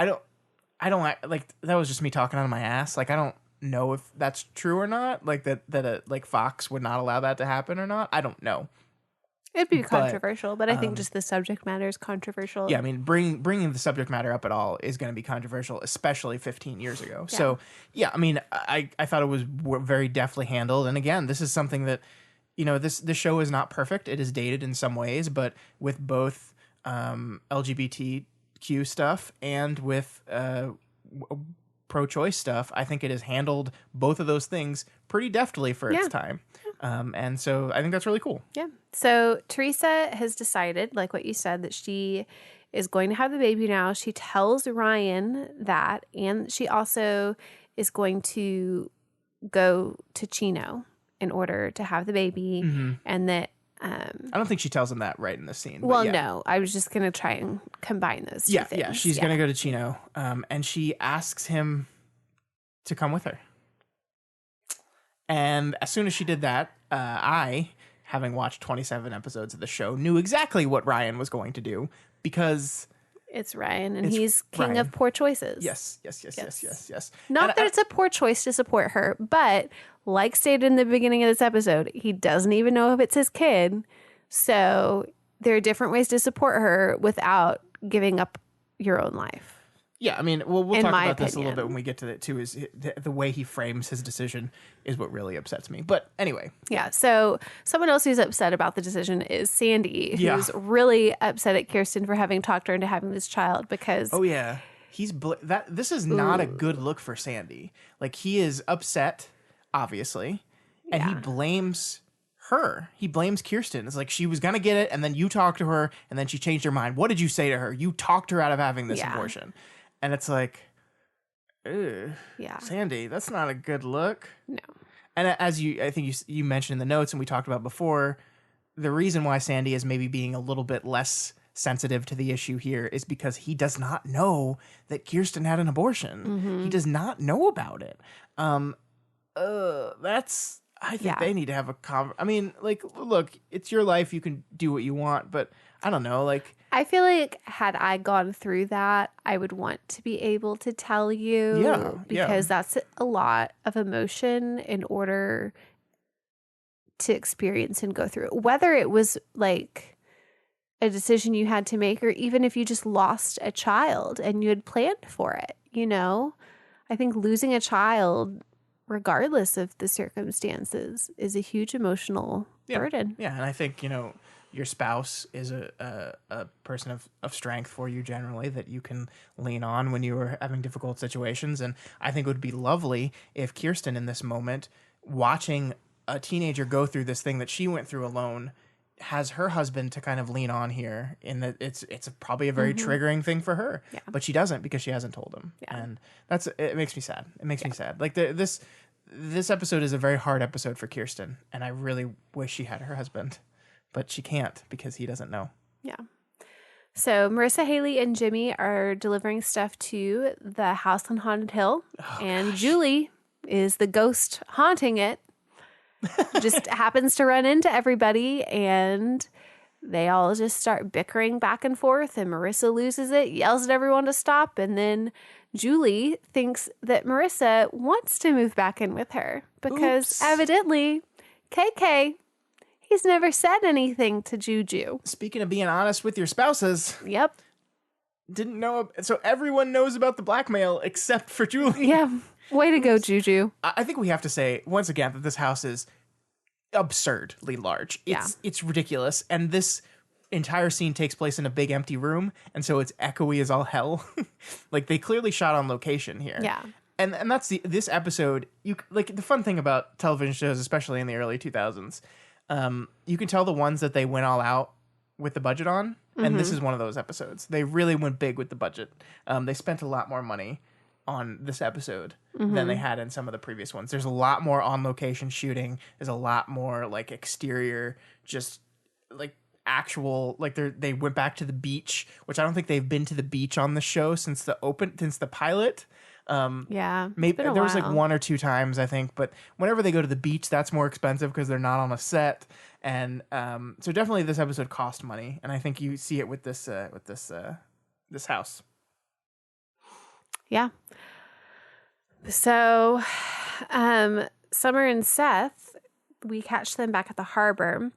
don't like, that was just me talking out of my ass. Like, I don't know if that's true or not. Like that like Fox would not allow that to happen or not. I don't know. It'd be controversial, but I think just the subject matter is controversial. Yeah, I mean, bringing the subject matter up at all is going to be controversial, especially 15 years ago. Yeah. So, yeah, I mean, I thought it was very deftly handled. And again, this is something that, you know, this show is not perfect. It is dated in some ways, but with both LGBTQ stuff and with pro-choice stuff, I think it has handled both of those things pretty deftly for its time. And so I think that's really cool. Yeah. So Teresa has decided, like what you said, that she is going to have the baby now. She tells Ryan that, and she also is going to go to Chino in order to have the baby. And that I don't think she tells him that right in the scene. Well, no, I was just going to try and combine those two things. Yeah, she's going to go to Chino, and she asks him to come with her. And as soon as she did that, I, having watched 27 episodes of the show, knew exactly what Ryan was going to do, because it's Ryan, and he's king of poor choices. Yes. Not that it's a poor choice to support her, but like stated in the beginning of this episode, he doesn't even know if it's his kid. So there are different ways to support her without giving up your own life. Yeah, I mean, we'll talk about this a little opinion. bit when we get to it too. Is the way he frames his decision is what really upsets me. But anyway, yeah. So someone else who's upset about the decision is Sandy, who's really upset at Kirsten for having talked her into having this child because this is not a good look for Sandy. Like, he is upset, obviously, and he blames her. He blames Kirsten. It's like, she was gonna get it, and then you talked to her, and then she changed her mind. What did you say to her? You talked her out of having this abortion. And it's like, Ugh. Yeah. Sandy, that's not a good look. No. And as I think you mentioned in the notes, and we talked about before, the reason why Sandy is maybe being a little bit less sensitive to the issue here is because he does not know that Kirsten had an abortion. He does not know about it. That's. I think Yeah. they need to have a I mean, like, look, it's your life. You can do what you want, but I don't know, like. I feel like had I gone through that, I would want to be able to tell you Yeah, because that's a lot of emotion in order to experience and go through. Whether it was like a decision you had to make or even if you just lost a child and you had planned for it, you know? I think losing a child, regardless of the circumstances, is a huge emotional burden. Yeah, and I think, your spouse is a person of strength for you generally that you can lean on when you are having difficult situations. And I think it would be lovely if Kirsten in this moment, watching a teenager go through this thing that she went through alone, has her husband to kind of lean on here in that it's probably a very triggering thing for her, but she doesn't because she hasn't told him. And it makes me sad. It makes me sad. Like this episode is a very hard episode for Kirsten, and I really wish she had her husband, but she can't because he doesn't know. Yeah. So Marissa, Haley, and Jimmy are delivering stuff to the house on Haunted Hill, and Julie is the ghost haunting it. Just happens to run into everybody, and they all just start bickering back and forth, and Marissa loses it, yells at everyone to stop, and then Julie thinks that Marissa wants to move back in with her because evidently KK, he's never said anything to Juju. Speaking of being honest with your spouses. Yep. Didn't know. So everyone knows about the blackmail except for Julie. Yeah. Way to go, Juju. I think we have to say once again that this house is absurdly large. It's ridiculous. And this entire scene takes place in a big empty room. And so it's echoey as all hell. Like they clearly shot on location here. Yeah. And that's this episode. Like the fun thing about television shows, especially in the early 2000s, you can tell the ones that they went all out with the budget on. And this is one of those episodes. They really went big with the budget. They spent a lot more money on this episode than they had in some of the previous ones. There's a lot more on location shooting. There's a lot more like exterior, just like actual, like they went back to the beach, which I don't think they've been to the beach on the show since the pilot. Yeah. Maybe there was like one or two times I think, but whenever they go to the beach, that's more expensive because they're not on a set. And so definitely this episode cost money, and I think you see it with this house. Yeah. So, Summer and Seth, we catch them back at the harbor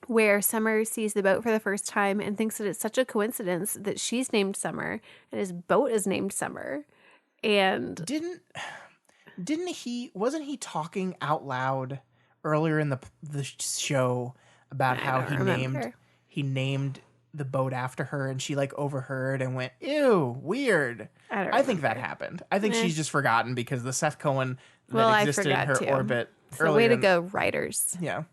where Summer sees the boat for the first time and thinks that it's such a coincidence that she's named Summer and his boat is named Summer. And wasn't he talking out loud earlier in the show about how he named the boat after her, and she like overheard and went, "Ew, weird." I think that happened. I think she's just forgotten because the Seth Cohen that existed in her orbit. So way to go, writers. Yeah.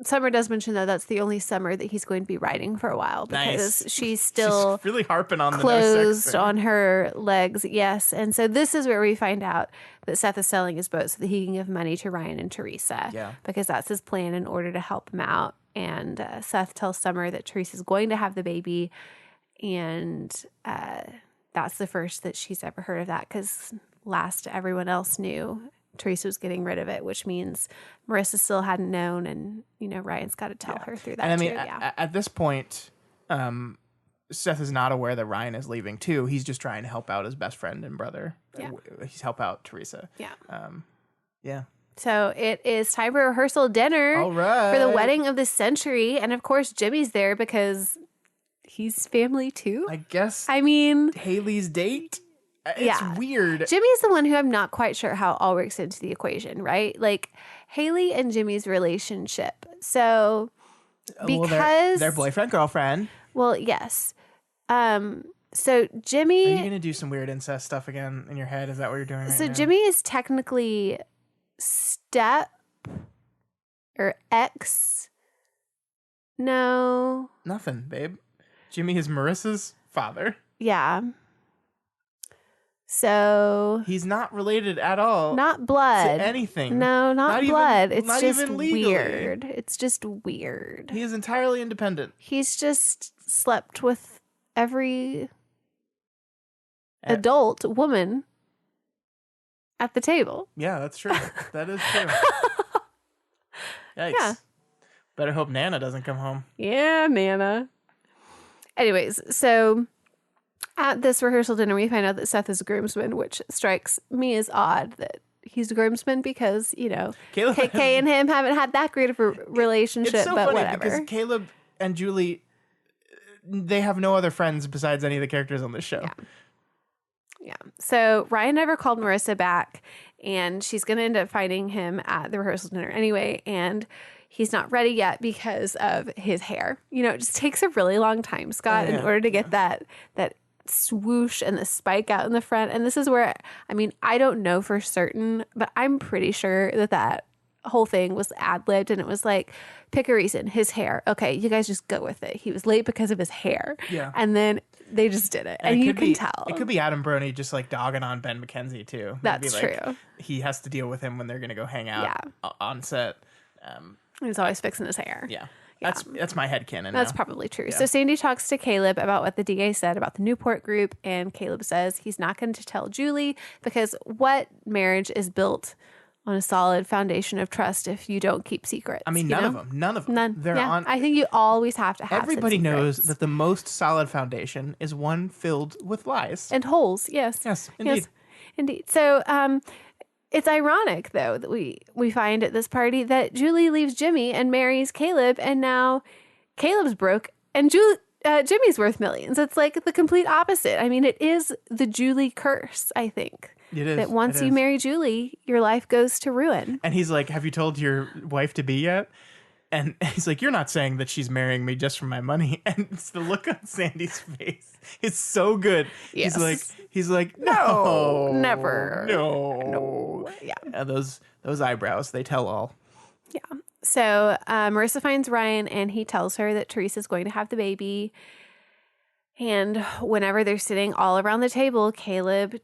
Summer does mention though that's the only Summer that he's going to be writing for a while because she's still she's really harping on closed on her legs. Yes, and so this is where we find out that Seth is selling his boat so that he can give money to Ryan and Teresa. Yeah, because that's his plan in order to help him out. And Seth tells Summer that Teresa's going to have the baby, and that's the first that she's ever heard of that because last everyone else knew Teresa was getting rid of it, which means Marissa still hadn't known, and Ryan's got to tell her through that. And I mean, too. at this point, Seth is not aware that Ryan is leaving too. He's just trying to help out his best friend and brother. Yeah. He's help out Teresa. Yeah. Yeah. So it is time for rehearsal dinner for the wedding of the century. And of course, Jimmy's there because he's family too. I guess. I mean, Haley's date? It's weird. Jimmy's the one who I'm not quite sure how it all works into the equation, right? Like Haley and Jimmy's relationship. So because they're boyfriend, girlfriend. Well, yes. So Jimmy. Are you going to do some weird incest stuff again in your head? Is that what you're doing right now? So Jimmy is technically step or ex. No. Nothing, babe. Jimmy is Marissa's father. Yeah. So He's not related at all not to blood. anything. No, not blood. It's not just even legally. weird. It's just weird. He is entirely independent. He's just slept with every Eh, adult woman at the table. Yeah, that's true. That is true. Yikes. Yeah. Better hope Nana doesn't come home. Yeah, Nana. Anyways, so at this rehearsal dinner, we find out that Seth is a groomsman, which strikes me as odd that he's a groomsman because, Caleb KK and him haven't had that great of a relationship, It's so but funny whatever. because Caleb and Julie, they have no other friends besides any of the characters on this show. Yeah. So Ryan never called Marissa back, and she's going to end up fighting him at the rehearsal dinner anyway. And he's not ready yet because of his hair. It just takes a really long time, Scott, in order to get that swoosh and the spike out in the front. And this is where, I don't know for certain, but I'm pretty sure that whole thing was ad-libbed, and it was like, pick a reason, his hair. Okay, you guys just go with it. He was late because of his hair. Yeah. And then they just did it. And you can tell. It could be Adam Brony just like dogging on Ben McKenzie too. That's true. He has to deal with him when they're going to go hang out on set. He's always fixing his hair. Yeah. That's my headcanon. That's probably true. Yeah. So Sandy talks to Caleb about what the DA said about the Newport group, and Caleb says he's not going to tell Julie because what marriage is built on a solid foundation of trust if you don't keep secrets? None of them. None. They're on. I think you always have to have. Everybody knows that the most solid foundation is one filled with lies and holes. Yes. Yes. Indeed. Yes, indeed. So, it's ironic, though, that we find at this party that Julie leaves Jimmy and marries Caleb, and now Caleb's broke and Jimmy's worth millions. It's like the complete opposite. It is the Julie curse, I think. It is. That once you marry Julie, your life goes to ruin. And he's like, have you told your wife to be yet? And he's like, you're not saying that she's marrying me just for my money. And it's the look on Sandy's face. It's so good. Yes. He's like, no, never. No. Yeah. Those eyebrows, they tell all. Yeah. So Marissa finds Ryan and he tells her that Teresa's going to have the baby. And whenever they're sitting all around the table, Caleb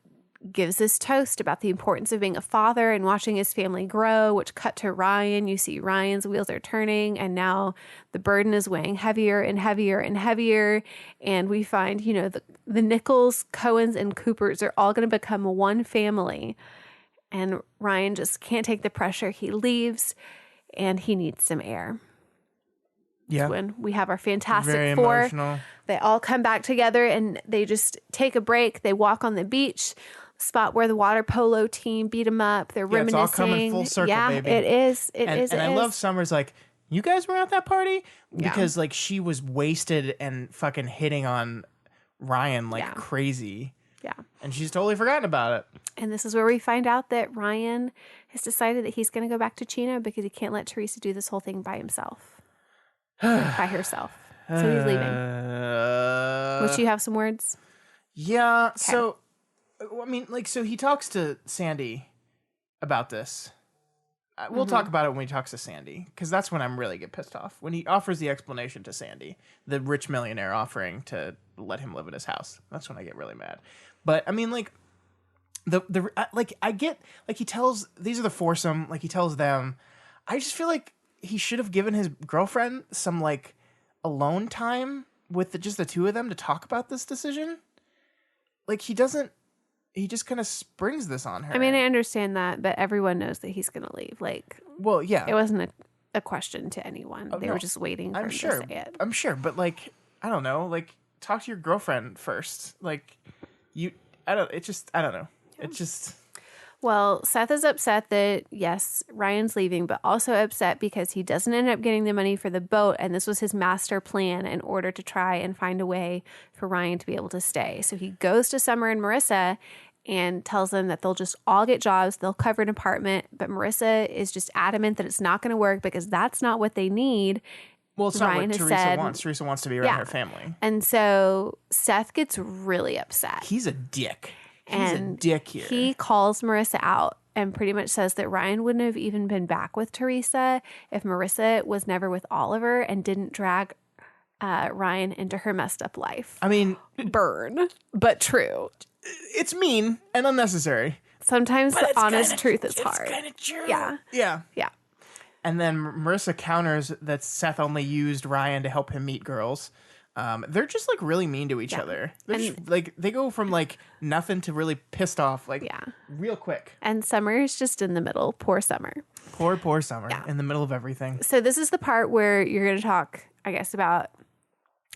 gives this toast about the importance of being a father and watching his family grow, which cut to Ryan. You see Ryan's wheels are turning, and now the burden is weighing heavier and heavier and heavier. And we find, the Nichols, Cohens, and Coopers are all going to become one family. And Ryan just can't take the pressure. He leaves, and he needs some air. Yeah. When we have our Fantastic Very Four. Emotional. They all come back together, and they just take a break. They walk on the beach, spot where the water polo team beat them up. They're reminiscing. It's all coming full circle, baby. It is. It is. And I love Summer's like, you guys were at that party? Because she was wasted and fucking hitting on Ryan like crazy. Yeah. And she's totally forgotten about it. And this is where we find out that Ryan has decided that he's going to go back to Chino because he can't let Teresa do this whole thing by himself. By herself. So he's leaving. Would you have some words? Yeah. Okay. So, so he talks to Sandy about this. We'll talk about it when he talks to Sandy, because that's when I'm really get pissed off. When he offers the explanation to Sandy, the rich millionaire offering to let him live in his house. That's when I get really mad. But I get, he tells, these are the foursome, he tells them. I just feel like he should have given his girlfriend some alone time with just the two of them to talk about this decision. He just kind of springs this on her. I understand that, but everyone knows that he's going to leave. Well, yeah. It wasn't a question to anyone. They no. were just waiting for him to say it. I'm sure, but I don't know, talk to your girlfriend first. I don't know. It just... Well, Seth is upset that, yes, Ryan's leaving, but also upset because he doesn't end up getting the money for the boat, and this was his master plan in order to try and find a way for Ryan to be able to stay. So he goes to Summer and Marissa and tells them that they'll just all get jobs, they'll cover an apartment, but Marissa is just adamant that it's not going to work because that's not what they need. Well, it's not what Teresa wants. Teresa wants to be around her family. And so Seth gets really upset. He's a dick. He's a dick here. He calls Marissa out and pretty much says that Ryan wouldn't have even been back with Teresa if Marissa was never with Oliver and didn't drag Ryan into her messed up life. I mean, burn, but true. It's mean and unnecessary. Sometimes But the it's honest kinda, truth is it's hard. kind of true. Yeah. Yeah. Yeah. And then Marissa counters that Seth only used Ryan to help him meet girls. They're just like really mean to each Yeah. other. They're And- just, like they go from like nothing to really pissed off like Yeah. real quick. And Summer is just in the middle. Poor Summer. Poor Summer Yeah. in the middle of everything. So this is the part where you're going to talk, I guess, about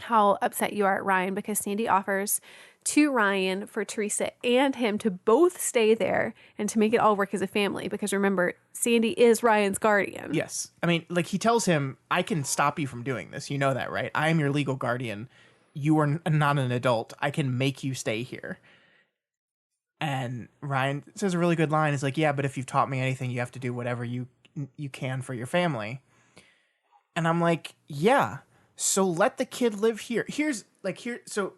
how upset you are at Ryan because Sandy offers to Ryan for Teresa and him to both stay there and to make it all work as a family. Because remember, Sandy is Ryan's guardian. Yes. I mean, like he tells him, I can stop you from doing this. You know that, right? I am your legal guardian. You are not an adult. I can make you stay here. And Ryan says a really good line. He's like, yeah, but if you've taught me anything, you have to do whatever you can for your family. And I'm like, yeah, so let the kid live here. So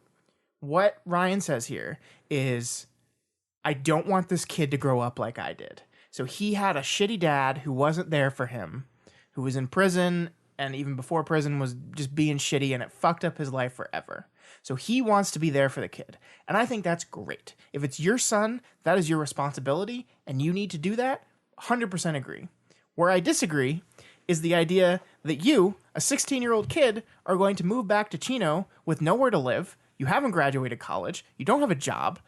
what Ryan says here is, I don't want this kid to grow up like I did. So he had a shitty dad who wasn't there for him, who was in prison, and even before prison was just being shitty, and it fucked up his life forever. So he wants to be there for the kid. And I think that's great. If it's your son, that is your responsibility, and you need to do that. 100% agree. Where I disagree is the idea that you, a 16-year-old kid, are going to move back to Chino with nowhere to live. You haven't graduated college. You don't have a job.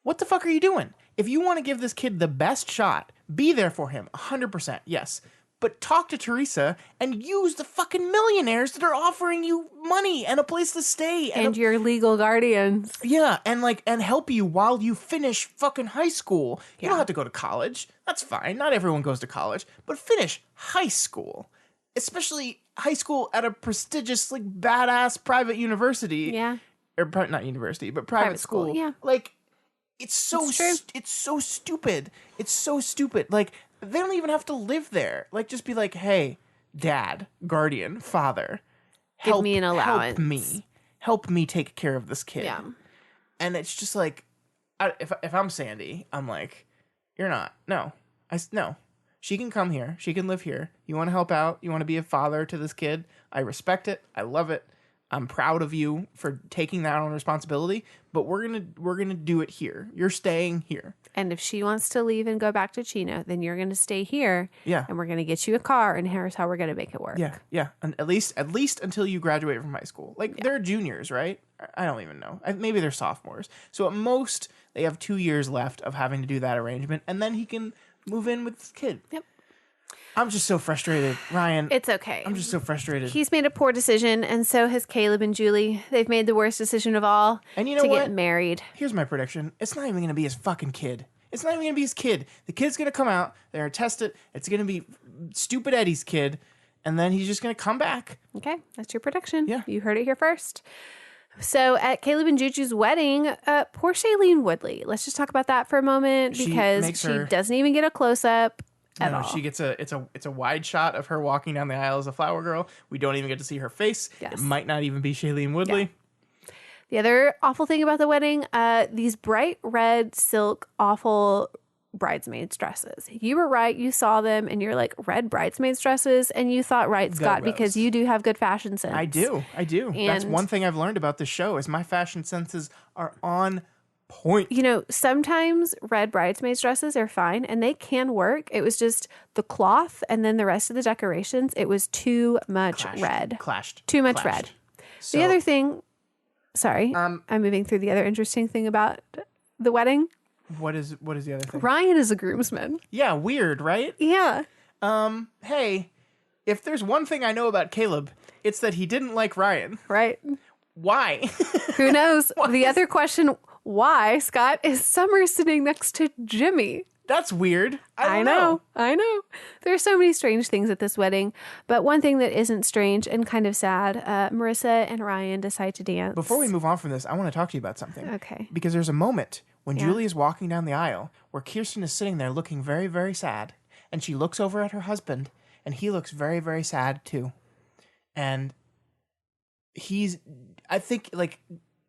What the fuck are you doing? If you want to give this kid the best shot, be there for him, 100%, yes. But talk to Teresa and use the fucking millionaires that are offering you money and a place to stay. And your legal guardians. Yeah, and help you while you finish fucking high school. You don't have to go to college. That's fine. Not everyone goes to college. But finish high school. Especially high school at a prestigious, like, badass private university. Yeah. Or not university, but private school. Yeah. Like, it's so true. it's so stupid. It's so stupid. Like, they don't even have to live there. Like, just be like, hey, dad, guardian, father, Give me an allowance. Help me take care of this kid. Yeah. And it's just like, if I'm Sandy, I'm like, you're not. No. No. She can come here. She can live here. You want to help out? You want to be a father to this kid? I respect it. I love it. I'm proud of you for taking that on responsibility, but we're gonna do it here. You're staying here. And if she wants to leave and go back to Chino, then you're going to stay here. Yeah. And we're going to get you a car, and here's how we're going to make it work. Yeah, yeah. And at least until you graduate from high school. Like, they're juniors, right? I don't even know. Maybe they're sophomores. So at most, they have 2 years left of having to do that arrangement, and then he can move in with this kid. Yep. I'm just so frustrated, Ryan. It's okay. I'm just so frustrated. He's made a poor decision, and so has Caleb and Julie. They've made the worst decision of all. And you know to what? get married. Here's my prediction. It's not even going to be his fucking kid. It's not even going to be his kid. The kid's going to come out. They're going to test it. It's going to be stupid Eddie's kid. And then he's just going to come back. Okay, that's your prediction. Yeah. You heard it here first. So at Caleb and Juju's wedding, poor Shailene Woodley. Let's just talk about that for a moment because she doesn't even get a close-up at all. She gets it's a wide shot of her walking down the aisle as a flower girl. We don't even get to see her face. Yes. It might not even be Shailene Woodley. Yeah. The other awful thing about the wedding, these bright red silk awful bridesmaids dresses. You were right. You saw them and you're like, red bridesmaids dresses, and you thought right, Scott, because you do have good fashion sense. I do. And that's one thing I've learned about this show is my fashion senses are on point. You know, sometimes red bridesmaids dresses are fine and they can work. It was just the cloth and then the rest of the decorations. It was too much red. Too much red. So, the other thing, sorry, I'm moving through the other interesting thing about the wedding. What is the other thing? Ryan is a groomsman. Yeah, weird, right? Yeah. Hey, if there's one thing I know about Caleb, it's that he didn't like Ryan. Right. Why? Who knows? The other question, why, Scott, is Summer sitting next to Jimmy? That's weird. I know. There are so many strange things at this wedding, but one thing that isn't strange and kind of sad, Marissa and Ryan decide to dance. Before we move on from this, I want to talk to you about something. Okay. Because there's a moment when Julie is walking down the aisle where Kirsten is sitting there looking very, very sad, and she looks over at her husband, and he looks very, very sad too. And I think, like,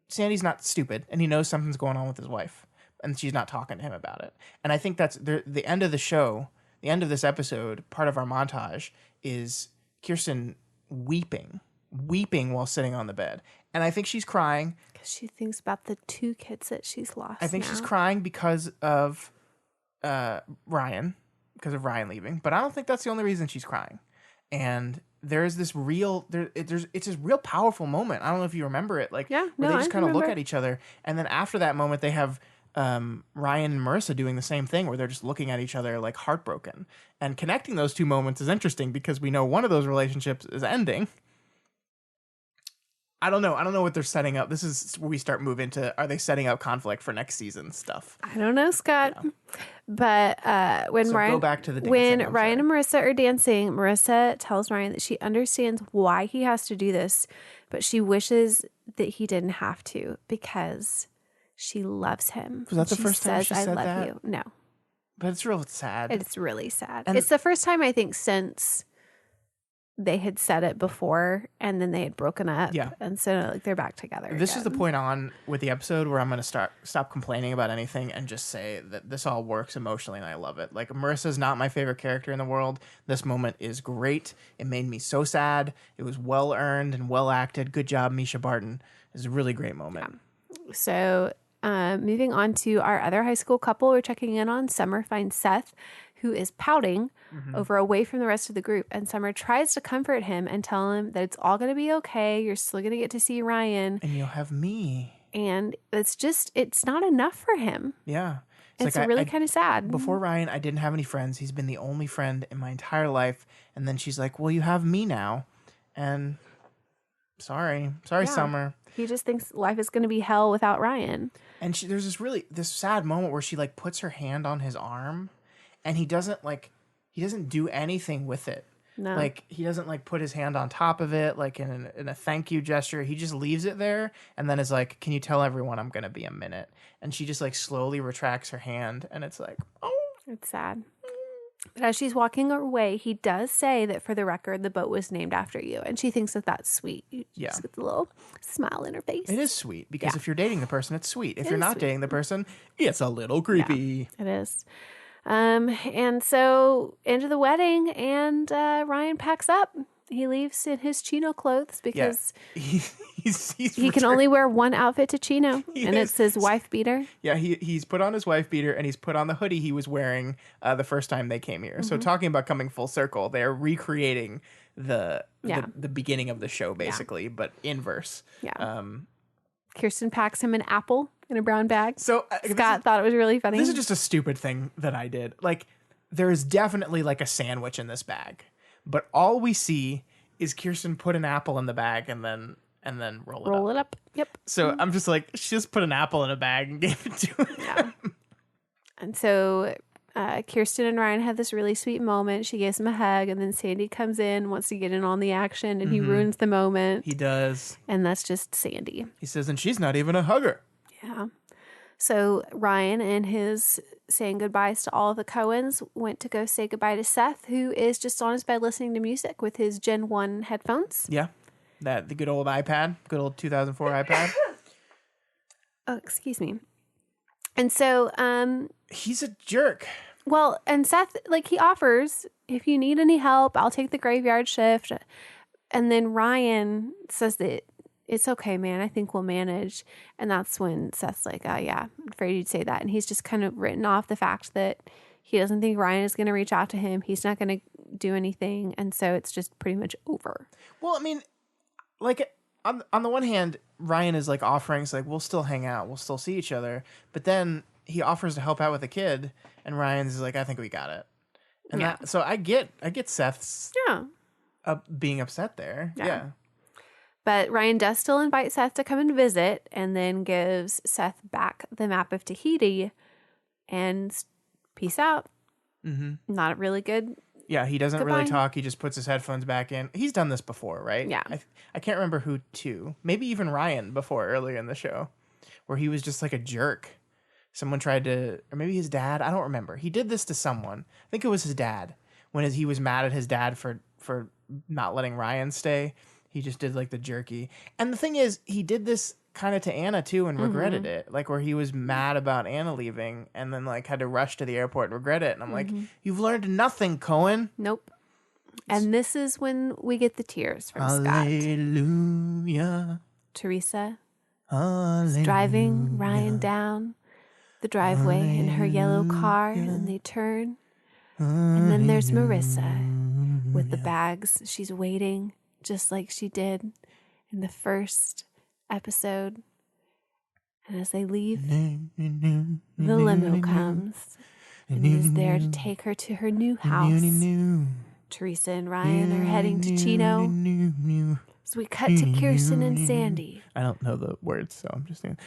Sandy's not stupid, and he knows something's going on with his wife, and she's not talking to him about it. And I think that's the end of the show, the end of this episode, part of our montage, is Kirsten weeping while sitting on the bed. And I think she's crying. Because she thinks about the 2 kids that she's lost. I think now. she's crying because of Ryan leaving. But I don't think that's the only reason she's crying. And there's this real it's this real powerful moment. I don't know if you remember it, like Yeah, where no, they just I kind of look remember. at each other, and then after that moment they have Ryan and Marissa doing the same thing where they're just looking at each other like heartbroken. And connecting those 2 moments is interesting because we know one of those relationships is ending. I don't know what they're setting up. This is where we start moving to, are they setting up conflict for next season stuff? I don't know, Scott. But when So Ryan, go back to the when dancing, I'm Ryan sorry. and Marissa are dancing, Marissa tells Ryan that she understands why he has to do this, but she wishes that he didn't have to because she loves him. Was that the She first time says, she "I said love that? you." No, But it's real sad. it's really sad. And- It's the first time I think since they had said it before, and then they had broken up. Yeah. And so like they're back together. This is the again. point on with the episode where I'm going to stop complaining about anything and just say that this all works emotionally and I love it. Like, Marissa's not my favorite character in the world. This moment is great. It made me so sad. It was well earned and well acted. Good job, Misha Barton. It's a really great moment. So, moving on to our other high school couple, we're checking in on Summer finds Seth, who is pouting over away from the rest of the group. And Summer tries to comfort him and tell him that it's all going to be okay. You're still going to get to see Ryan. And you'll have me. And it's not enough for him. Yeah. It's like really kind of sad. Before Ryan, I didn't have any friends. He's been the only friend in my entire life. And then she's like, well, you have me now. And sorry, Yeah. Summer. He just thinks life is going to be hell without Ryan. And there's this sad moment where she like puts her hand on his arm, and he doesn't do anything with it. No. Like, he doesn't like put his hand on top of it like in a thank you gesture. He just leaves it there and then is like, can you tell everyone I'm gonna be a minute? And she just like slowly retracts her hand, and it's like, oh, It's sad. But as she's walking away, he does say that for the record, the boat was named after you. And she thinks that that's sweet. You Yeah. just get the little smile in her face. it is sweet because Yeah. if you're dating the person, it's sweet. If It you're is not sweet. dating the person, it's a little creepy. It is. And so into the wedding, and Ryan packs up. He leaves in his chino clothes because He's he can only wear one outfit to chino, and it's his wife beater. Yeah, he's put on his wife beater and he's put on the hoodie he was wearing the first time they came here. So talking about coming full circle, they're recreating the beginning of the show basically, but inverse. Yeah. Kirsten packs him an apple in a brown bag. So Scott thought it was really funny. this is just a stupid thing that I did. Like, there is definitely like a sandwich in this bag, but all we see is Kirsten put an apple in the bag and then roll it up. it up. Yep. So I'm just like, she just put an apple in a bag and gave it to him. Yeah. And so Kirsten and Ryan have this really sweet moment. She gives him a hug, and then Sandy comes in, wants to get in on the action, and he ruins the moment. He does. And that's just Sandy. He says, and she's not even a hugger. Yeah. So Ryan and his saying goodbyes to all of the Cohens went to go say goodbye to Seth, who is just on his bed listening to music with his Gen 1 headphones. Yeah. The good old iPad, good old 2004 iPad. Oh, excuse me. And so, He's a jerk. well, and Seth, like, he offers, if you need any help, I'll take the graveyard shift. And then Ryan says that it's okay, man. I think we'll manage. And that's when Seth's like, oh, yeah, I'm afraid you'd say that. And he's just kind of written off the fact that he doesn't think Ryan is going to reach out to him. He's not going to do anything. And so it's just pretty much over. Well, I mean, like, on the one hand, Ryan is like offering, it's like, we'll still hang out, we'll still see each other. But then he offers to help out with a kid, and Ryan's like, I think we got it. And Yeah. so I get Seth's Yeah. being upset there. Yeah. Yeah. But Ryan does still invite Seth to come and visit, and then gives Seth back the map of Tahiti, and peace out. Mm-hmm. Not a really good. Yeah, he doesn't really Goodbye. talk. He just puts his headphones back in. He's done this before, right? Yeah. I can't remember who to. Maybe even Ryan before, earlier in the show, where he was just like a jerk. Someone tried to, or maybe his dad. I don't remember. He did this to someone. I think it was his dad. When he was mad at his dad for not letting Ryan stay, he just did like the jerky. And the thing is, he did this kind of to Anna too and regretted it. Like, where he was mad about Anna leaving and then like had to rush to the airport and regret it. And I'm like, you've learned nothing, Cohen. Nope. And this is when we get the tears from Scott. Hallelujah. Teresa is Hallelujah. driving Ryan down the driveway in her yellow car, and they turn. And then there's Marissa with the bags. She's waiting just like she did in the first episode. And as they leave, the limo comes and is there to take her to her new house. Teresa and Ryan are heading to Chino. So we cut to Kirsten and Sandy, I don't know the words, so I'm just saying.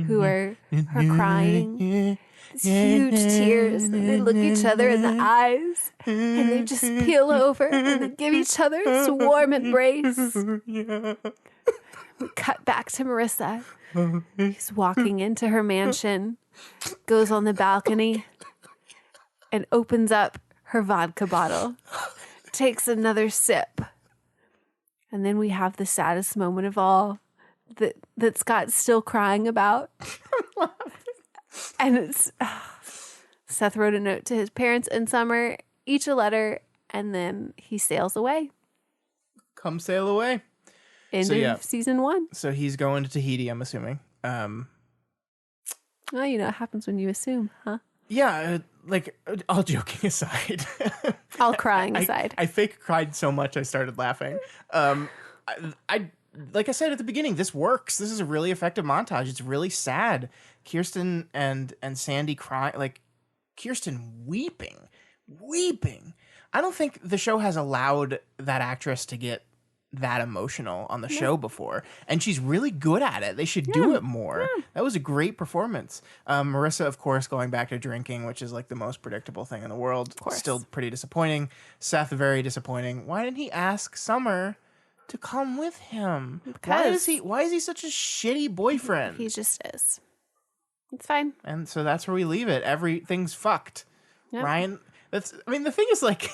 who are crying. These huge tears. And they look each other in the eyes. And they just peel over and they give each other this warm embrace. We cut back to Marissa. She's walking into her mansion, goes on the balcony, and opens up her vodka bottle, takes another sip. And then we have the saddest moment of all that Scott's still crying about. And it's Seth wrote a note to his parents in summer, each a letter, and then he sails away. Come sail away. End of season 1. So he's going to Tahiti, I'm assuming. Well, you know, it happens when you assume, huh? Yeah, like, all joking aside. All crying aside. I fake cried so much I started laughing. I like I said at the beginning, this works. This is a really effective montage. It's really sad. Kirsten and Sandy crying, like Kirsten weeping. I don't think the show has allowed that actress to get that emotional on the show before, and she's really good at it. They should do it more. That was a great performance. Marissa, of course, going back to drinking, which is like the most predictable thing in the world. Of course. Still pretty disappointing. Seth, very disappointing. Why didn't he ask Summer to come with him? Why is he such a shitty boyfriend? He just is. It's fine. And so that's where we leave it. Everything's fucked. Yep. Ryan, the thing is, like,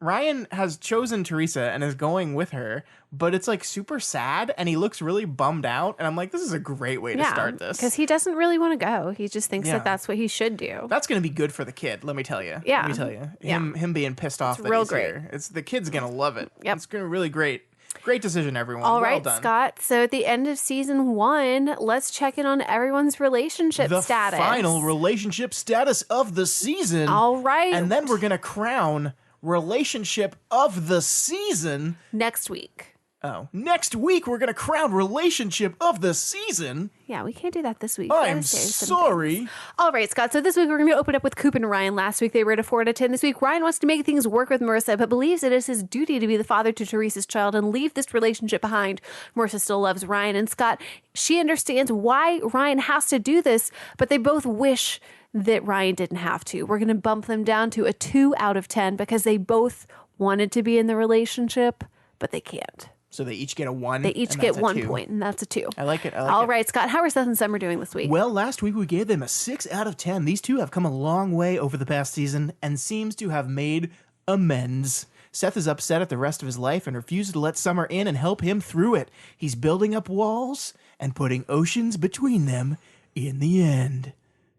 Ryan has chosen Teresa and is going with her, but it's like super sad and he looks really bummed out. And I'm like, this is a great way to start this. Because he doesn't really want to go. He just thinks Yeah. that that's what he should do. That's going to be good for the kid, let me tell you. Yeah. Let me tell you. Yeah. Him being pissed off that real he's great. here. The kid's going to love it. Yep. It's going to be really great. Great decision, everyone. All well right, done. Scott. So at the end of season 1, let's check in on everyone's relationship The status. final relationship status of the season. All right. And then we're going to crown relationship of the season. Next week. Oh, next week we're going to crown relationship of the season. Yeah, we can't do that this week. I'm Gotta save some sorry. things. All right, Scott. So this week we're going to open up with Coop and Ryan. Last week they were at a 4 out of 10. This week Ryan wants to make things work with Marissa, but believes it is his duty to be the father to Teresa's child and leave this relationship behind. Marissa still loves Ryan, and Scott, she understands why Ryan has to do this, but they both wish that Ryan didn't have to. We're going to bump them down to a 2 out of 10 because they both wanted to be in the relationship, but they can't. So they each get a 1. They each and get that's a 1 2. point, and that's a 2. I like it. All right, Scott, how are Seth and Summer doing this week? Well, last week we gave them a 6 out of 10. These two have come a long way over the past season and seems to have made amends. Seth is upset at the rest of his life and refuses to let Summer in and help him through it. He's building up walls and putting oceans between them in the end.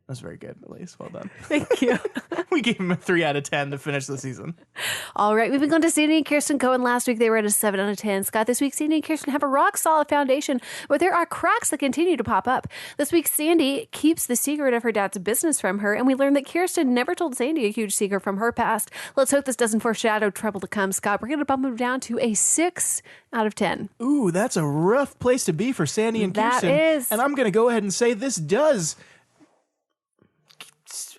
That was very good, Elise. Well done. Thank you. We gave him a 3 out of 10 to finish the season. All right, we've been going to Sandy and Kirsten Cohen. Last week they were at a 7 out of 10. Scott, this week Sandy and Kirsten have a rock solid foundation, but there are cracks that continue to pop up. This week Sandy keeps the secret of her dad's business from her, and we learned that Kirsten never told Sandy a huge secret from her past. Let's hope this doesn't foreshadow trouble to come, Scott. We're going to bump them down to a 6 out of 10. Ooh, that's a rough place to be for Sandy and That Kirsten. is. And I'm going to go ahead and say this does...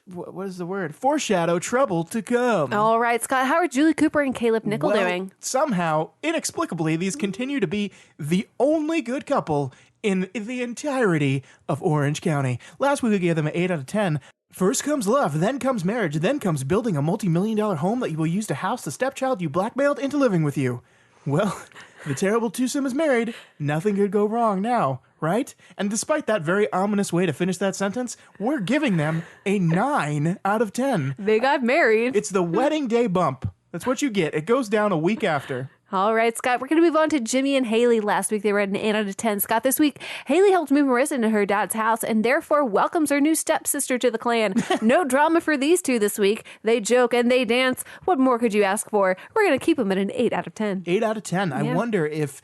What is the word? Foreshadow trouble to come. All right, Scott, how are Julie Cooper and Caleb Nickel doing? Somehow, inexplicably, these continue to be the only good couple in the entirety of Orange County. Last week we gave them an 8 out of 10. First comes love, then comes marriage, then comes building a multi-million-dollar home that you will use to house the stepchild you blackmailed into living with you. Well, the terrible twosome is married. Nothing could go wrong now, right? And despite that very ominous way to finish that sentence, we're giving them a 9 out of 10. They got married. It's the wedding day bump. That's what you get. It goes down a week after. All right, Scott, we're going to move on to Jimmy and Haley. Last week, they were at an 8 out of 10. Scott, this week, Haley helped move Marissa into her dad's house and therefore welcomes her new stepsister to the clan. No drama for these two this week. They joke and they dance. What more could you ask for? We're going to keep them at an 8 out of 10. 8 out of 10. I Yeah. wonder if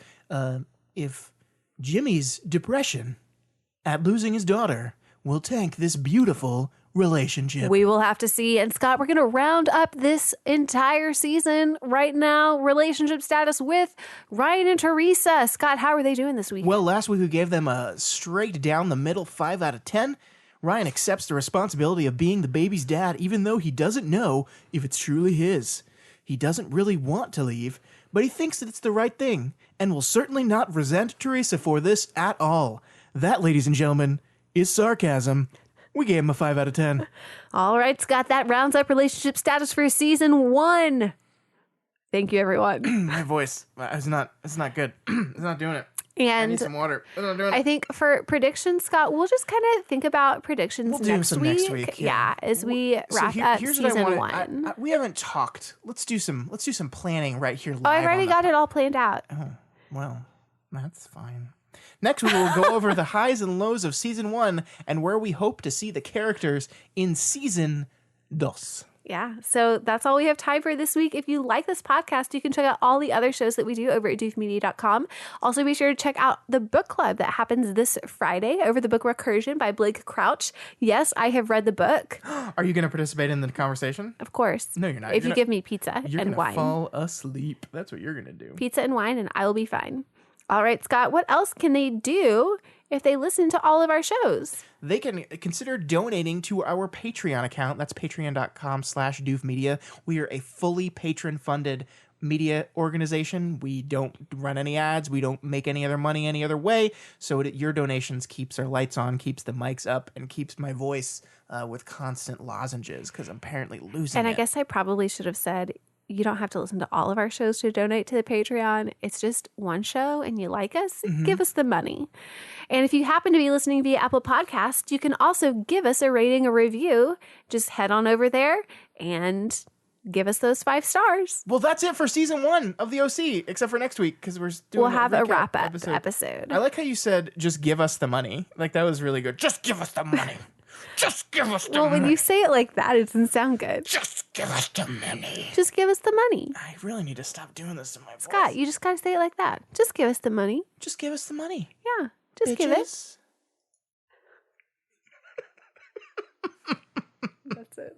Jimmy's depression at losing his daughter will tank this beautiful relationship. We will have to see. And Scott, we're going to round up this entire season right now. Relationship status with Ryan and Teresa. Scott, how are they doing this week? Well, last week we gave them a straight down the middle 5 out of 10. Ryan accepts the responsibility of being the baby's dad, even though he doesn't know if it's truly his. He doesn't really want to leave, but he thinks that it's the right thing, and will certainly not resent Teresa for this at all. That, ladies and gentlemen, is sarcasm. We gave him a 5 out of 10. All right, Scott, that rounds up relationship status for season 1. Thank you, everyone. My voice is not good. It's not doing it. I And need some water. It's not doing I it. think for predictions, Scott, we'll just kind of think about predictions We'll do next some week. next week, Yeah, as we So wrap up here's what I season wanted. 1. We haven't talked. Let's do some planning right here live. Oh, I've already got it all planned out. Well, that's fine. Next, we will go over the highs and lows of season 1 and where we hope to see the characters in season 2. Yeah, so that's all we have time for this week. If you like this podcast, you can check out all the other shows that we do over at doofmedia.com. Also, be sure to check out the book club that happens this Friday over the book Recursion by Blake Crouch. Yes, I have read the book. Are you going to participate in the conversation? Of course. No, you're not. If You're you not- give me pizza You're and gonna wine. fall asleep. That's what you're going to do. Pizza and wine, and I will be fine. All right, Scott, what else can they do if they listen to all of our shows? They can consider donating to our Patreon account. That's patreon.com/doofmedia. We are a fully patron-funded media organization. We don't run any ads. We don't make any other money any other way. So your donations keeps our lights on, keeps the mics up, and keeps my voice with constant lozenges because I'm apparently losing And it. I guess I probably should have said, you don't have to listen to all of our shows to donate to the Patreon. It's just one show and you like us, give us the money. And if you happen to be listening via Apple Podcasts, you can also give us a rating, a review. Just head on over there and give us those 5 stars. Well, that's it for season 1 of the OC, except for next week because we're doing We'll have a recap wrap-up episode. I like how you said, just give us the money. Like, that was really good. Just give us the money. Just give us the Well, money. when you say it like that, it doesn't sound good. Just give us the money. Just give us the money. I really need to stop doing this to my voice. Scott, you just gotta say it like that. Just give us the money. Just give us the money. Yeah, just give it. Bitches. That's it.